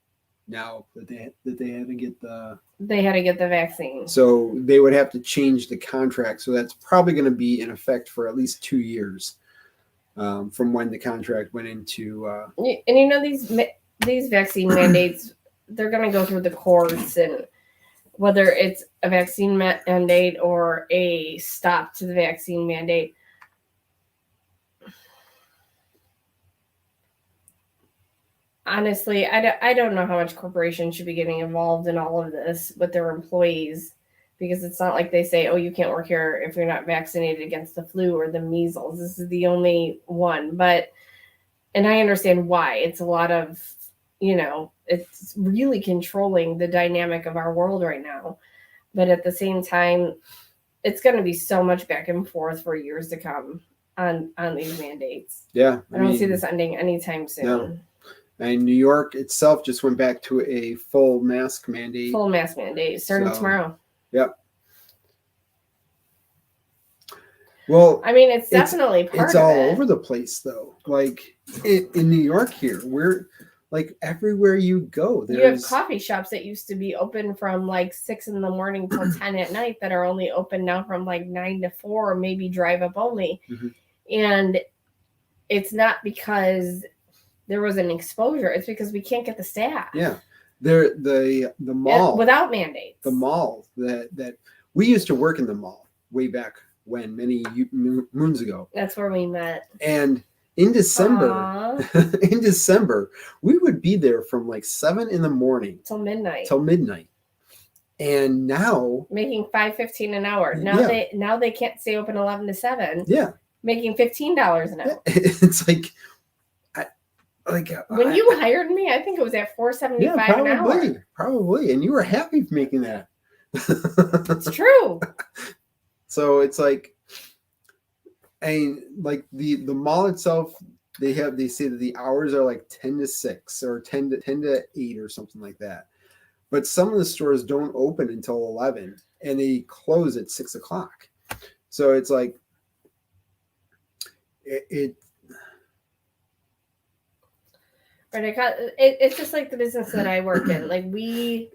now that they had to get the vaccine. So they would have to change the contract. So that's probably going to be in effect for at least 2 years from when the contract went into. And these vaccine mandates, they're going to go through the courts, and whether it's a vaccine mandate or a stop to the vaccine mandate. Honestly, I don't know how much corporations should be getting involved in all of this with their employees, because it's not like they say, oh, you can't work here if you're not vaccinated against the flu or the measles. This is the only one. And I understand why. It's a lot of, it's really controlling the dynamic of our world right now. But at the same time, it's going to be so much back and forth for years to come on these mandates. Yeah. I don't see this ending anytime soon. No. And New York itself just went back to a full mask mandate. Starting tomorrow. Yep. Well, I mean, it's definitely part of it. It's all over the place, though. Like, in New York here, we're like everywhere you go, You have there's coffee shops that used to be open from like 6 in the morning till 10 at night that are only open now from like 9 to 4 or maybe drive up only. Mhm. And it's not because there was an exposure. It's because we can't get the staff. Yeah. The mall without mandates. The mall that we used to work in the mall way back when, many moons ago. That's where we met. And in December, we would be there from like 7 in the morning till midnight. And now making $5.15 an hour. Now they can't stay open 11 to 7. Yeah. Making $15 an hour. It's like when you hired me, I think it was at $4.75 an hour. Probably, and you were happy making that. It's true. So it's like, and like the mall itself, they say that the hours are like 10 to 6 or 10 to 8 or something like that. But some of the stores don't open until 11 and they close at 6 o'clock. So it's like it's just like the business that I work in. Like, we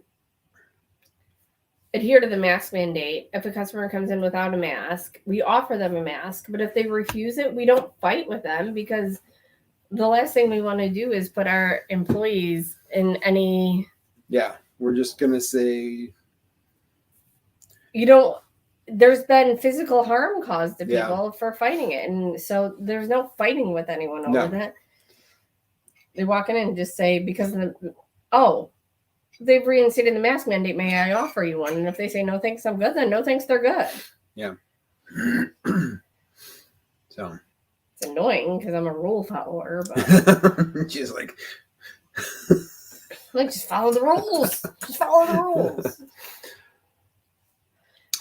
adhere to the mask mandate. If a customer comes in without a mask, we offer them a mask. But if they refuse it, we don't fight with them, because the last thing we want to do is put our employees in any... Yeah, we're just going to say... There's been physical harm caused to people for fighting it. And so there's no fighting with anyone over that. They walk in and just say, because of they've reinstated the mask mandate, may I offer you one? And if they say, no thanks, I'm good, then no thanks, they're good. Yeah. So it's annoying because I'm a rule follower, but she's like, just follow the rules. Just follow the rules.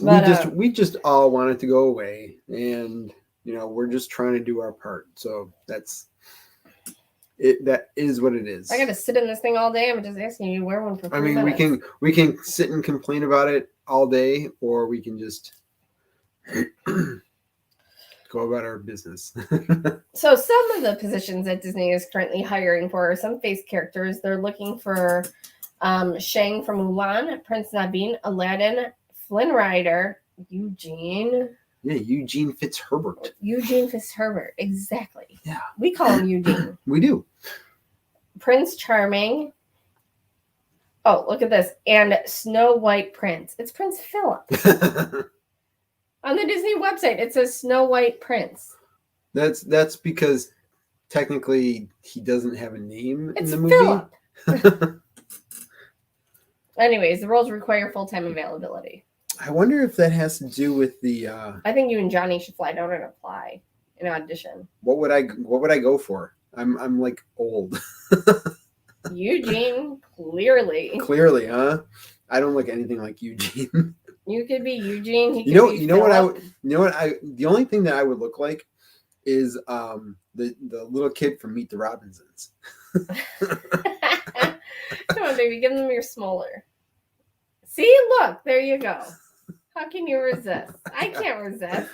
But, we just all want it to go away, and we're just trying to do our part. So that's it. That is what it is. I got to sit in this thing all day. I'm just asking you to wear one for 3 minutes. we can sit and complain about it all day, or we can just go about our business. So some of the positions that Disney is currently hiring for are some face characters. They're looking for Shang from Mulan, Prince Naveen, Aladdin, Flynn Rider, Eugene. Yeah, Eugene Fitzherbert. Eugene Fitzherbert, exactly. Yeah. We call him Eugene. We do. Prince Charming. Oh, look at this. And Snow White Prince. It's Prince Philip. On the Disney website, it says Snow White Prince. That's because technically he doesn't have a name in the movie. Philip. Anyways, the roles require full-time availability. I wonder if that has to do with the... I think you and Johnny should fly down and apply an audition. What would I go for? I'm like old. Eugene, clearly. Clearly, huh? I don't look anything like Eugene. You could be Eugene. You know what the only thing that I would look like is the little kid from Meet the Robinsons. Come on, baby, give them your smolar. See, look, there you go. How can you resist? I can't resist.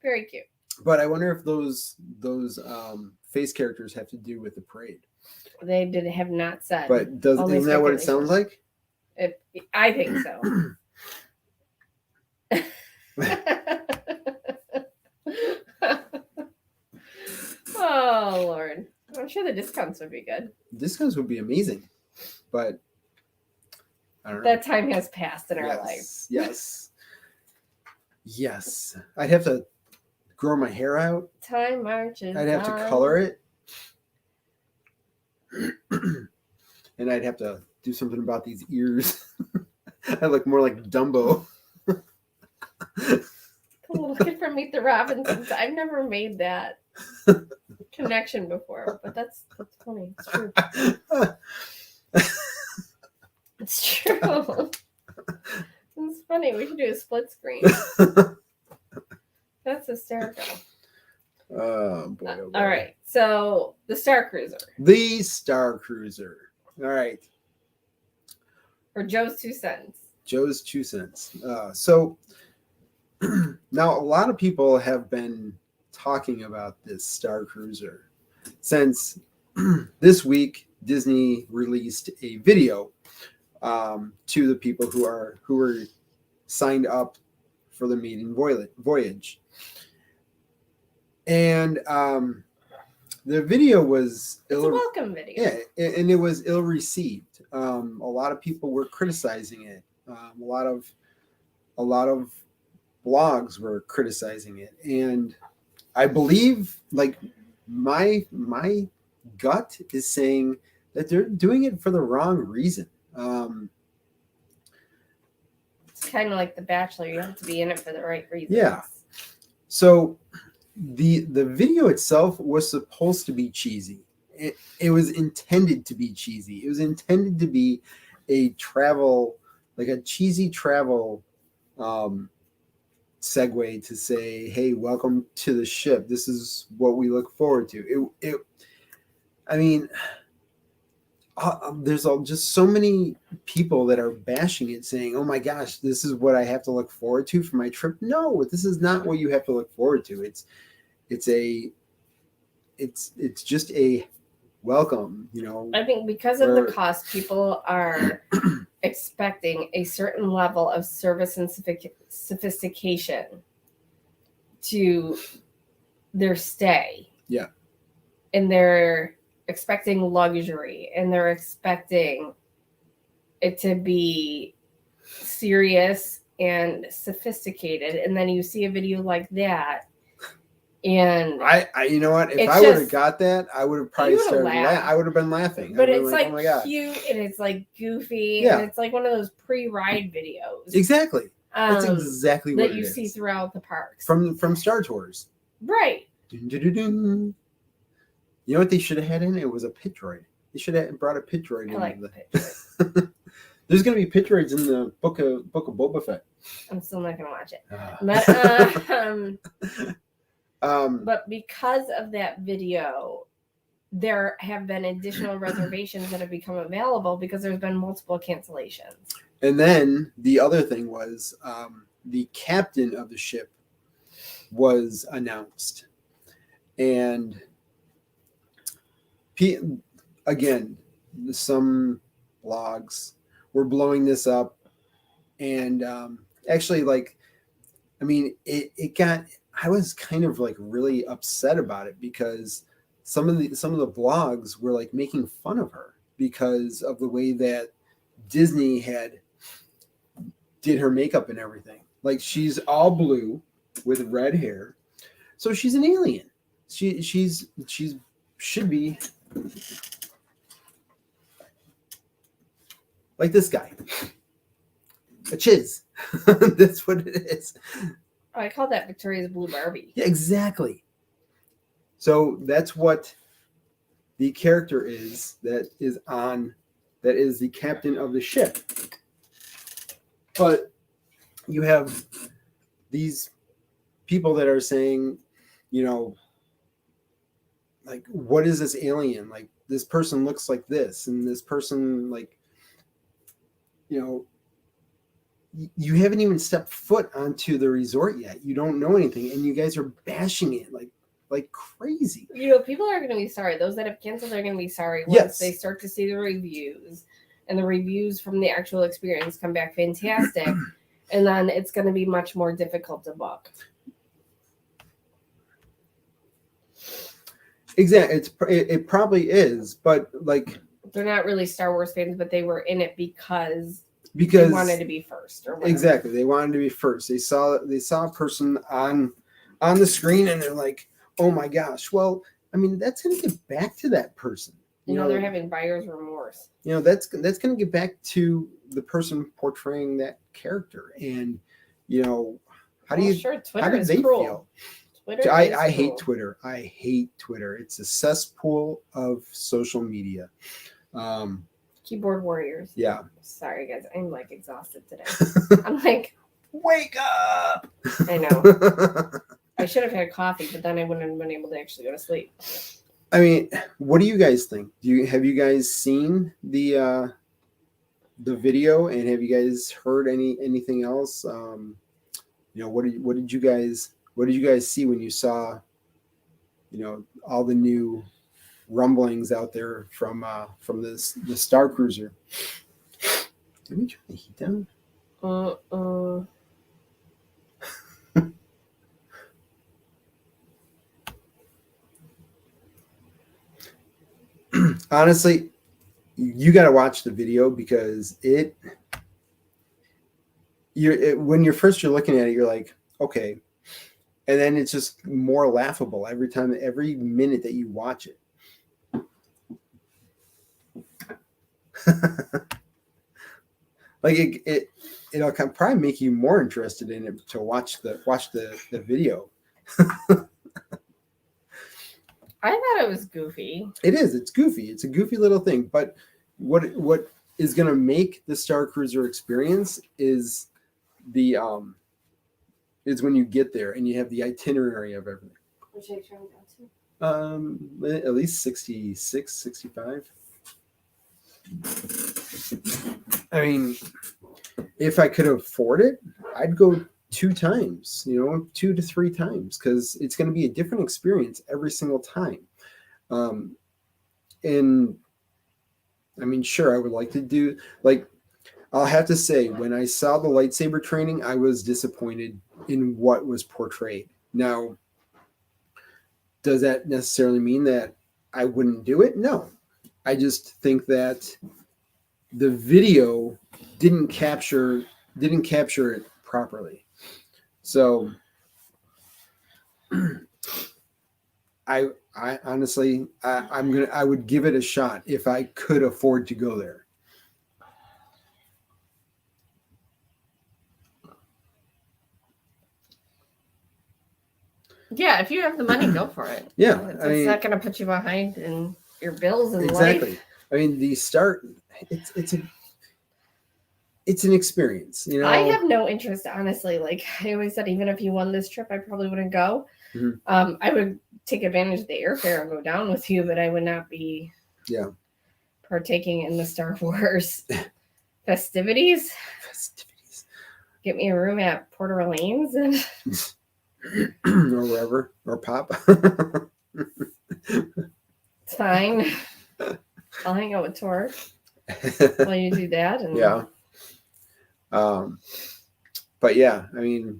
Very cute. But I wonder if those face characters have to do with the parade. They have not said. But isn't that what it sounds like? I think so. Oh, Lord. I'm sure the discounts would be good. Discounts would be amazing. But I don't know. That time has passed in our life. Yes. I'd have to grow my hair out. Time marches. I'd have to color it. And I'd have to do something about these ears. I look more like Dumbo. The little kid from Meet the Robinsons. I've never made that connection before, but that's funny. It's true. It's true. It's funny. We should do a split screen. That's hysterical. Oh, boy. All right. So the Star Cruiser. The Star Cruiser. All right. Or Joe's 2 cents. Joe's 2 cents. So now a lot of people have been talking about this Star Cruiser. since this week Disney released a video to the people who were signed up for the maiden voyage, and the video was a welcome video. Yeah, and it was ill received. A lot of people were criticizing it. A lot of blogs were criticizing it, and I believe, like, my gut is saying that they're doing it for the wrong reason. It's kind of like The Bachelor. You have to be in it for the right reasons. Yeah. So the video itself was supposed to be cheesy. It was intended to be cheesy. It was intended to be a travel, like a cheesy travel segue to say, hey, welcome to the ship. This is what we look forward to. I mean, there's just so many people that are bashing it, saying, oh my gosh, this is what I have to look forward to for my trip. No, this is not what you have to look forward to. It's just a welcome, you know. I think because of the cost, people are expecting a certain level of service and sophistication to their stay. Yeah. And they're expecting luxury, and they're expecting it to be serious and sophisticated. And then you see a video like that, and I you know what? If I would have got that, I would have probably started laughing. I would have been laughing. But it's like, oh my God, cute, and it's like goofy, yeah. And it's like one of those pre-ride videos. Exactly. That's exactly what that you see throughout the parks from Star Tours. Right. Dun-dun-dun-dun. You know what they should have had in it? It was a pit droid. They should have brought a pit droid in. Like the pit droid. There's going to be pit droids in the book of Boba Fett. I'm still not going to watch it. But because of that video, there have been additional reservations that have become available because there's been multiple cancellations. And then the other thing was the captain of the ship was announced. And again, some blogs were blowing this up. And actually, like, I mean, it got... I was kind of like really upset about it because some of the blogs were like making fun of her because of the way that Disney did her makeup and everything. Like, she's all blue with red hair, so she's an alien. She should be like this guy, a chiz. That's what it is. Oh, I call that Victoria's Blue Barbie. Yeah, exactly. So that's what the character is that is the captain of the ship. But you have these people that are saying, you know, like, what is this alien? Like, this person looks like this, and this person, like, you know, you haven't even stepped foot onto the resort yet. You don't know anything, and you guys are bashing it like crazy. You know, people are going to be sorry. Those that have canceled are going to be sorry once they start to see the reviews, and the reviews from the actual experience come back fantastic, and then it's going to be much more difficult to book. Exactly. It probably is, but like, they're not really Star Wars fans, but they were in it because they wanted to be first, or whatever. Exactly. They wanted to be first. They saw a person on the screen, and they're like, oh my gosh. Well, I mean, that's going to get back to that person. You know, they're having buyer's remorse. You know, that's going to get back to the person portraying that character. And, you know, how did they feel? I hate Twitter. I hate Twitter. It's a cesspool of social media. Keyboard warriors. Yeah. Sorry, guys. I'm like exhausted today. I'm like, wake up. I know. I should have had coffee, but then I wouldn't have been able to actually go to sleep. I mean, what do you guys think? Have you guys seen the video, and have you guys heard anything else? You know, what did you guys see when you saw, you know, all the new rumblings out there from the Star Cruiser. Did we turn the heat down? Honestly, you got to watch the video because when you're looking at it, you're like, okay, and then it's just more laughable every minute that you watch it. Like it'll probably make you more interested in it to watch the video. I thought it was goofy. It is. It's goofy. It's a goofy little thing. But what is going to make the Star Cruiser experience is is when you get there and you have the itinerary of everything. Which I turned down to? At least 66, 65. I mean, if I could afford it, I'd go 2 times, 2 to 3 times, because it's going to be a different experience every single time. And I mean, sure, I would like to do, like, I'll have to say, when I saw the lightsaber training, I was disappointed in what was portrayed. Now, does that necessarily mean that I wouldn't do it? No. I just think that the video didn't capture it properly. So I honestly, I would give it a shot if I could afford to go there. Yeah, if you have the money, go for it. Yeah, it's not going to put you behind in your bills and exactly. life. I mean, it's an experience. I have no interest, honestly. Like I always said, even if you won this trip, I probably wouldn't go. Mm-hmm. I would take advantage of the airfare and go down with you, but I would not be partaking in the Star Wars festivities. Get me a room at Port Orleans and or wherever, or Pop. It's fine. I'll hang out with Torque while you do that. And yeah. But yeah, I mean,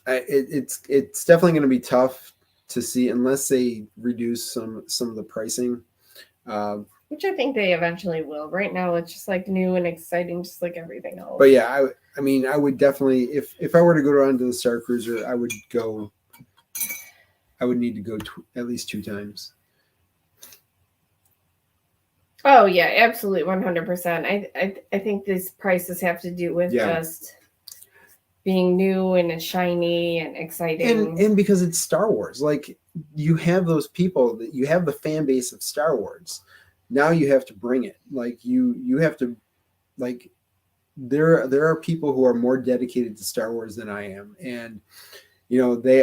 it's definitely going to be tough to see unless they reduce some of the pricing. Which I think they eventually will. Right now, it's just like new and exciting, just like everything else. But yeah, I mean, I would definitely, if I were to go down to the Star Cruiser, I would need to go at least 2 times. Oh yeah, absolutely, 100%. I think these prices have to do with just being new and shiny and exciting, and because it's Star Wars. Like, you have those people that you have the fan base of Star Wars. Now you have to bring it. Like you have to, like, there are people who are more dedicated to Star Wars than I am, and they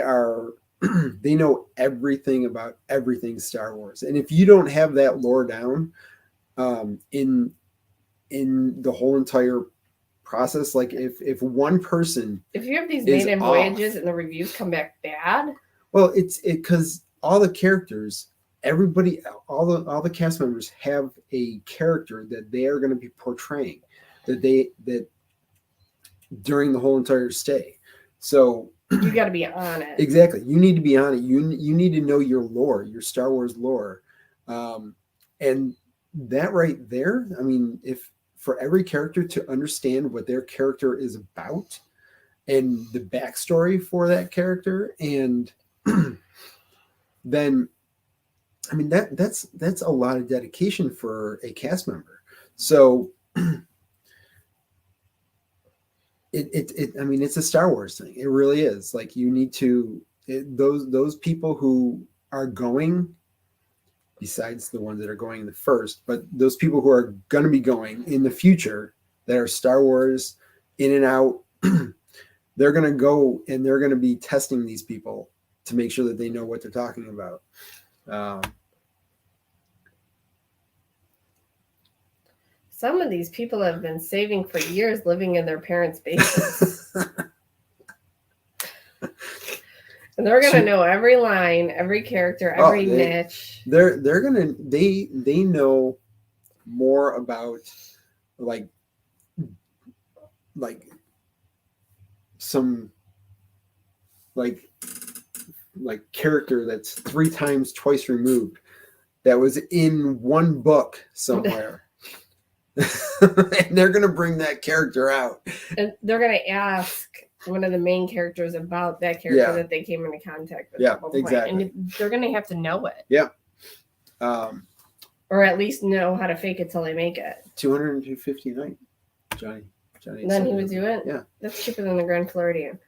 know everything about everything Star Wars. And if you don't have that lore down, in the whole entire process, like if one person, if you have these maiden voyages and the reviews come back bad, well, it's because all the characters, everybody, all the cast members have a character that they are going to be portraying, that during the whole entire stay. So you got to be on it. Exactly. You need to be on it. You need to know your lore, your Star Wars lore. And that right there, I mean, if for every character to understand what their character is about and the backstory for that character, and then, I mean, that's a lot of dedication for a cast member. So I mean, it's a Star Wars thing. It really is. Like, you need to, those people who are going, besides the ones that are going in the first, but those people who are going to be going in the future that are Star Wars in and out, they're going to go and they're going to be testing these people to make sure that they know what they're talking about. Some of these people have been saving for years, living in their parents' basements. And They're gonna know every line, every character, every niche. They're gonna they know more about like some like character that's 3 times twice removed that was in one book somewhere. And they're gonna bring that character out. And they're gonna ask one of the main characters about that character that they came into contact with. Yeah, exactly. And they're gonna have to know it. Yeah. Or at least know how to fake it till they make it. 250 a night, Johnny. Then he would do it? Yeah. That's cheaper than the Grand Floridian.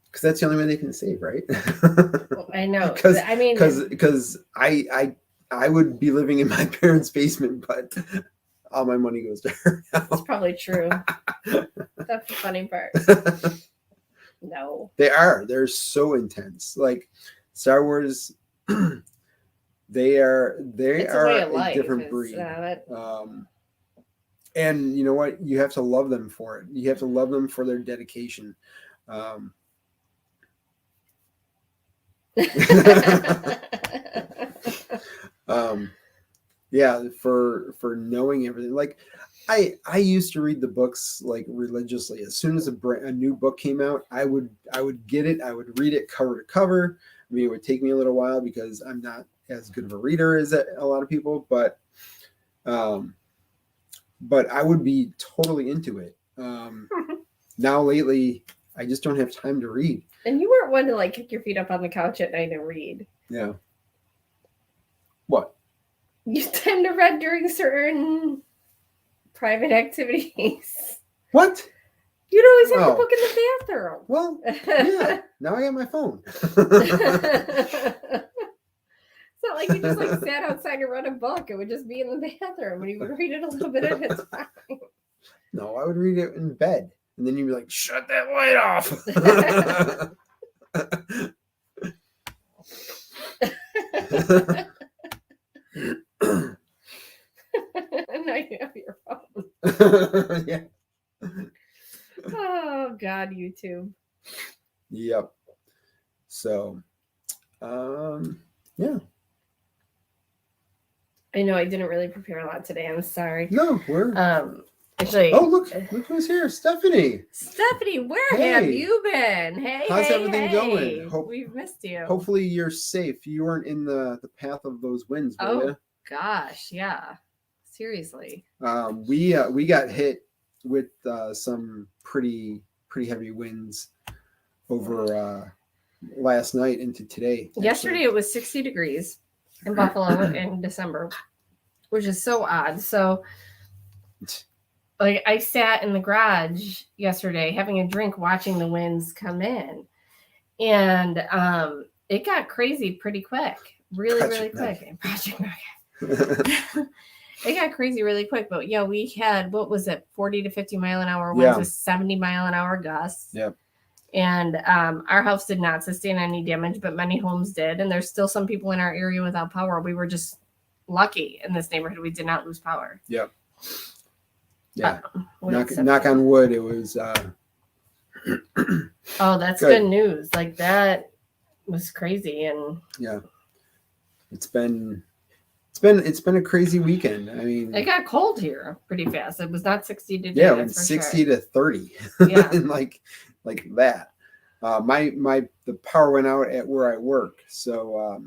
Because that's the only way they can save, right? Well, I know. I mean, because I would be living in my parents' basement, but all my money goes to her now. That's probably true. That's the funny part. No. They're so intense. Like Star Wars, they are a different breed. And you know what? You have to love them for it. You have to love them for their dedication. Yeah, for knowing everything. Like I used to read the books like religiously. As soon as a new book came out, I would get it. I would read it cover to cover. I mean, it would take me a little while because I'm not as good of a reader as a lot of people, but I would be totally into it. Now lately, I just don't have time to read. And you weren't one to like kick your feet up on the couch at night and read. Yeah. What? You tend to read during certain private activities. What? You'd always have the book in the bathroom. Well, yeah. Now I got my phone. It's not like you just like sat outside and read a book. It would just be in the bathroom and you would read it a little bit at a time. No, I would read it in bed. And then you'd be like, shut that light off. Now you have your phone. Yeah. Oh, God, YouTube. Yep. So, yeah. I know I didn't really prepare a lot today. I'm sorry. No, we're... Actually, oh, look who's here. Stephanie, where have you been? Hey, how's everything going? We've missed you. Hopefully you're safe. You weren't in the path of those winds, were you? Gosh, yeah. Seriously. We got hit with some pretty heavy winds over last night into today. Yesterday it was 60 degrees in Buffalo in December, which is so odd. So like I sat in the garage yesterday having a drink watching the winds come in, and it got crazy pretty quick. Really quick. It got crazy really quick, but yeah, we had, what was it, 40 to 50 mile an hour winds with 70 mile an hour gusts. Yep. And our house did not sustain any damage, but many homes did. And there's still some people in our area without power. We were just lucky in this neighborhood. We did not lose power. Yep. Yeah. Knock on wood. It was. Oh, that's good news. Like that was crazy. And yeah, it's been a crazy weekend. I mean, it got cold here pretty fast. It was not 60 today. Yeah, it went 60 to 30. Yeah. And like that. The power went out at where I work. So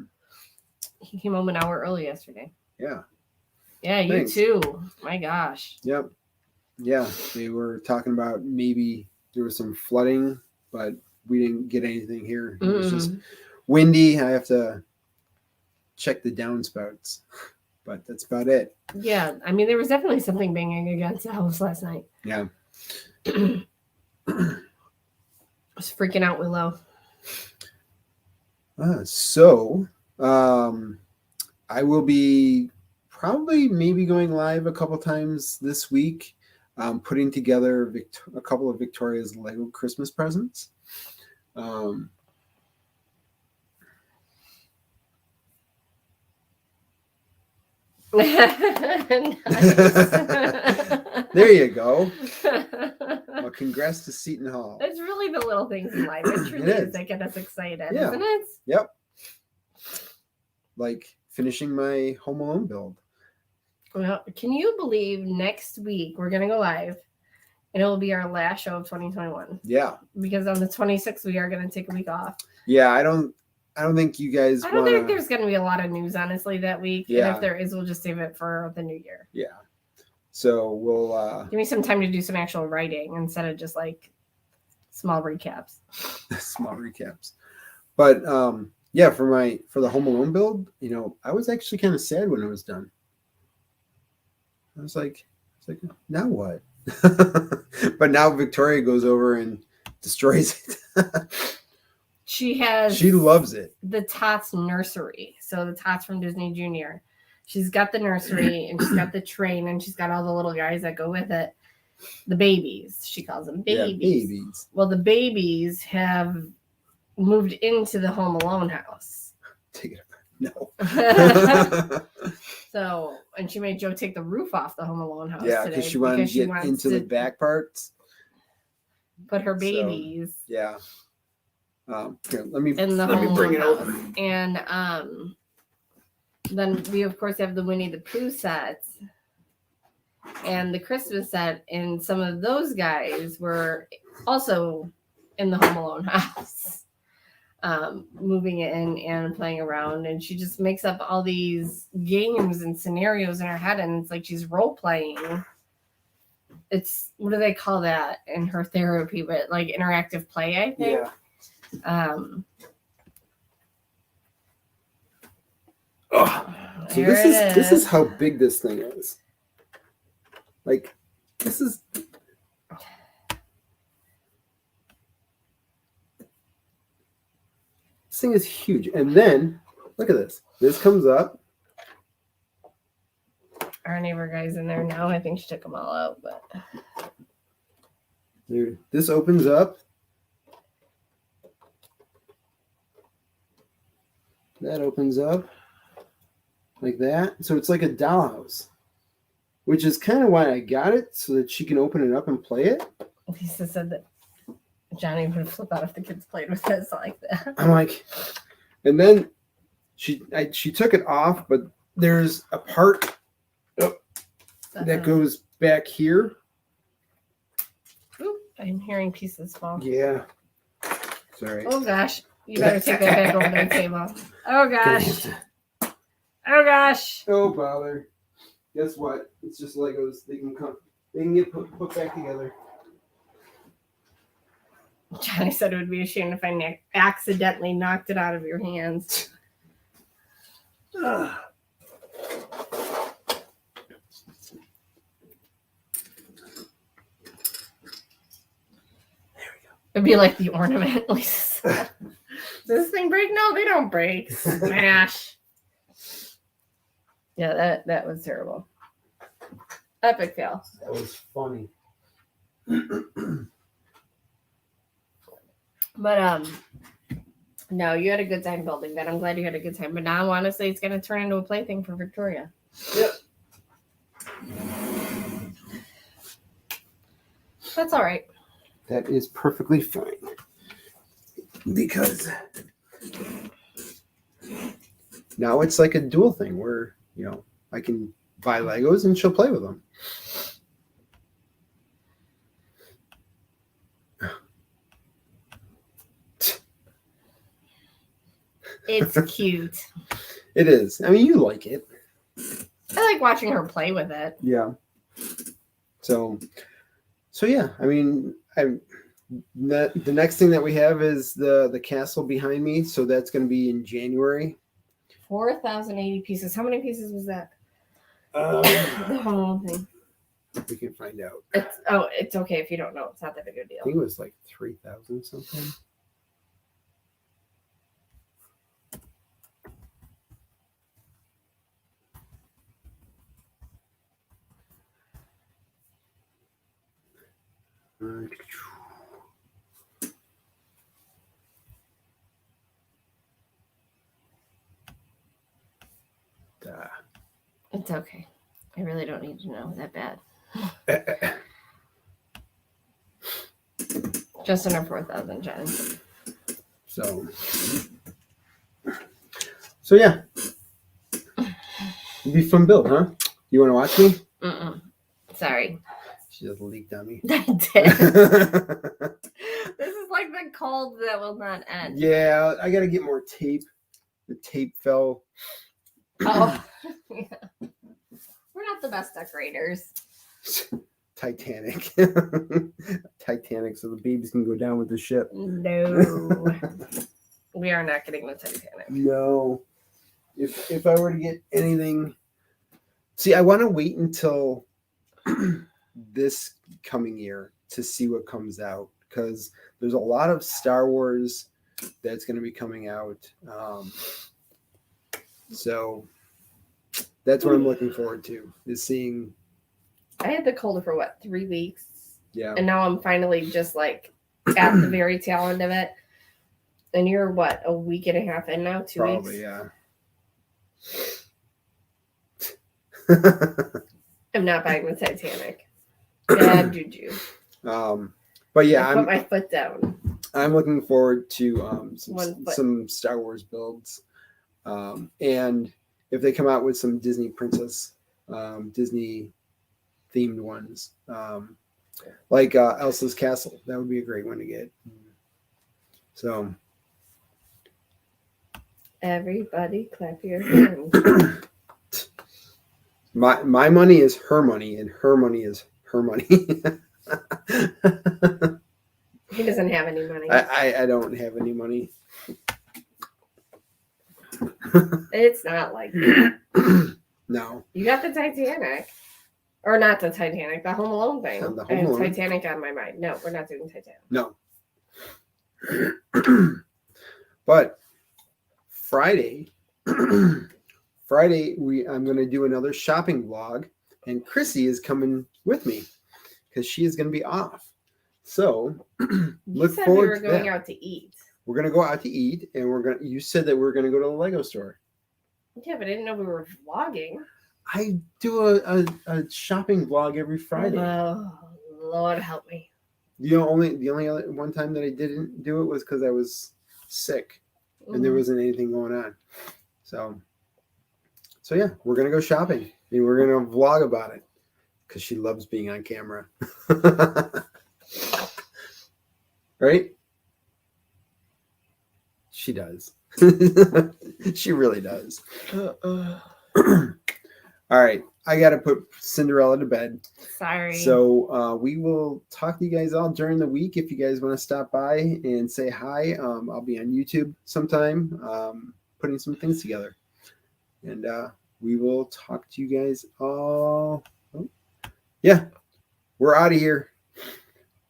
he came home an hour early yesterday. Yeah. Yeah, thanks. You too. My gosh. Yep. Yeah. They were talking about maybe there was some flooding, but we didn't get anything here. It was just windy. I have to check the downspouts, but that's about it. Yeah, I mean, there was definitely something banging against the house last night. Yeah. I was freaking out, Willow. So I will be maybe going live a couple times this week, putting together a couple of Victoria's Lego Christmas presents. There you go. Well, congrats to Seton Hall. It's really the little things in life. It truly is that get us excited, isn't it? Yep. Like finishing my Home Alone build. Well, can you believe next week we're going to go live and it will be our last show of 2021? Yeah. Because on the 26th, we are going to take a week off. Yeah, I don't think you guys I don't think there's going to be a lot of news, honestly, that week. Yeah. And if there is, we'll just save it for the new year. Yeah. So we'll... Give me some time to do some actual writing instead of just like small recaps. Small recaps. But yeah, for the Home Alone build, I was actually kind of sad when it was done. I was like, now what? But now Victoria goes over and destroys it. She loves it. The Tots nursery. So the Tots from Disney Junior. She's got the nursery and she's got the train and she's got all the little guys that go with it. The babies. She calls them babies. Yeah, babies. Well, the babies have moved into the Home Alone house. Take it. No. So, and she made Joe take the roof off the Home Alone house. Yeah, because she wanted to get into the back parts. Put her babies. So, yeah. Here, let me Home bring it house. over. And then we of course have the Winnie the Pooh sets and the Christmas set, and some of those guys were also in the Home Alone house. Moving in and playing around, and she just makes up all these games and scenarios in her head, and it's like she's role playing. It's, what do they call that in her therapy? But like interactive play, I think. Yeah. So this is how big this thing is. Like, this is. This thing is huge. And then, look at this. This comes up. Our neighbor guy's in there now. I think she took them all out, but. There, this opens up. That opens up. Like that. So it's like a dollhouse. Which is kind of why I got it, so that she can open it up and play it. Lisa said that Johnny would flip out if the kids played with this like that. I'm like, and then she took it off, but there's a part that goes back here. Oop, I'm hearing pieces fall. Yeah. Sorry. Oh gosh. You better take that back over to the table. Oh gosh. Oh gosh. Oh bother. Guess what? It's just Legos. They can get put back together. Johnny said it would be a shame if I accidentally knocked it out of your hands. There we go. It'd be like the ornament. Lisa. Does this thing break? No, they don't break. Smash. Yeah, that was terrible. Epic fail. That was funny. But no, you had a good time building that. I'm glad you had a good time. But now honestly it's gonna turn into a plaything for Victoria. Yep. That's all right. That is perfectly fine. Because now it's like a dual thing where, I can buy Legos and she'll play with them. It's cute. It is. I mean, you like it. I like watching her play with it. Yeah. So yeah, I mean, the next thing that we have is the castle behind me. So that's going to be in January. 4,080 pieces. How many pieces was that? The whole thing. We can find out. It's okay if you don't know. It's not that big a deal. I think it was like 3,000 something. It's okay. I really don't need to know that bad. Just under 4,000, Jen. So yeah. It'd be a fun build, huh? You want to watch me? Sorry. She just leaked on me. I did. This is like the cold that will not end. Yeah, I got to get more tape. The tape fell. Oh. Yeah. We're not the best decorators. Titanic. Titanic, so the babies can go down with the ship. No. We are not getting the Titanic. No. If I were to get anything... See, I want to wait until this coming year to see what comes out, because there's a lot of Star Wars that's going to be coming out. So that's what I'm looking forward to, is seeing... I had the cold for 3 weeks? Yeah. And now I'm finally just like at the very tail end of it. And you're a week and a half in now? 2 weeks? Probably, yeah. I'm not buying the Titanic. Bad juju. But yeah, I put my foot down. I'm looking forward to some Star Wars builds, and if they come out with some Disney princess, Disney themed ones, like Elsa's Castle, that would be a great one to get. So everybody, clap your hands. My money is her money, and her money is her money. He doesn't have any money. I don't have any money. It's not like that. No. You got the Titanic. Or not the Titanic, the Home Alone thing. The I have Home Alone. Titanic on my mind. No, we're not doing Titanic. No. But Friday, I'm going to do another shopping vlog, and Chrissy is coming with me because she is going to be off. So look forward to that. We were going out to eat. We're going to go out to eat, and you said that we're going to go to the Lego store. Yeah, but I didn't know we were vlogging. I do a shopping vlog every Friday. Oh, Lord help me. The only other one time that I didn't do it was because I was sick and there wasn't anything going on. So yeah, we're gonna go shopping and we're gonna vlog about it because she loves being on camera. Right? She does. She really does. All right, I got to put Cinderella to bed. Sorry. So we will talk to you guys all during the week. If you guys want to stop by and say hi, I'll be on YouTube sometime putting some things together. And we will talk to you guys all. Oh, yeah, we're out of here.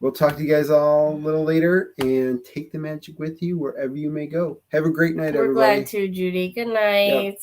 We'll talk to you guys all a little later, and take the magic with you wherever you may go. Have a great night, everybody. We're glad to, Judy. Good night. Yep.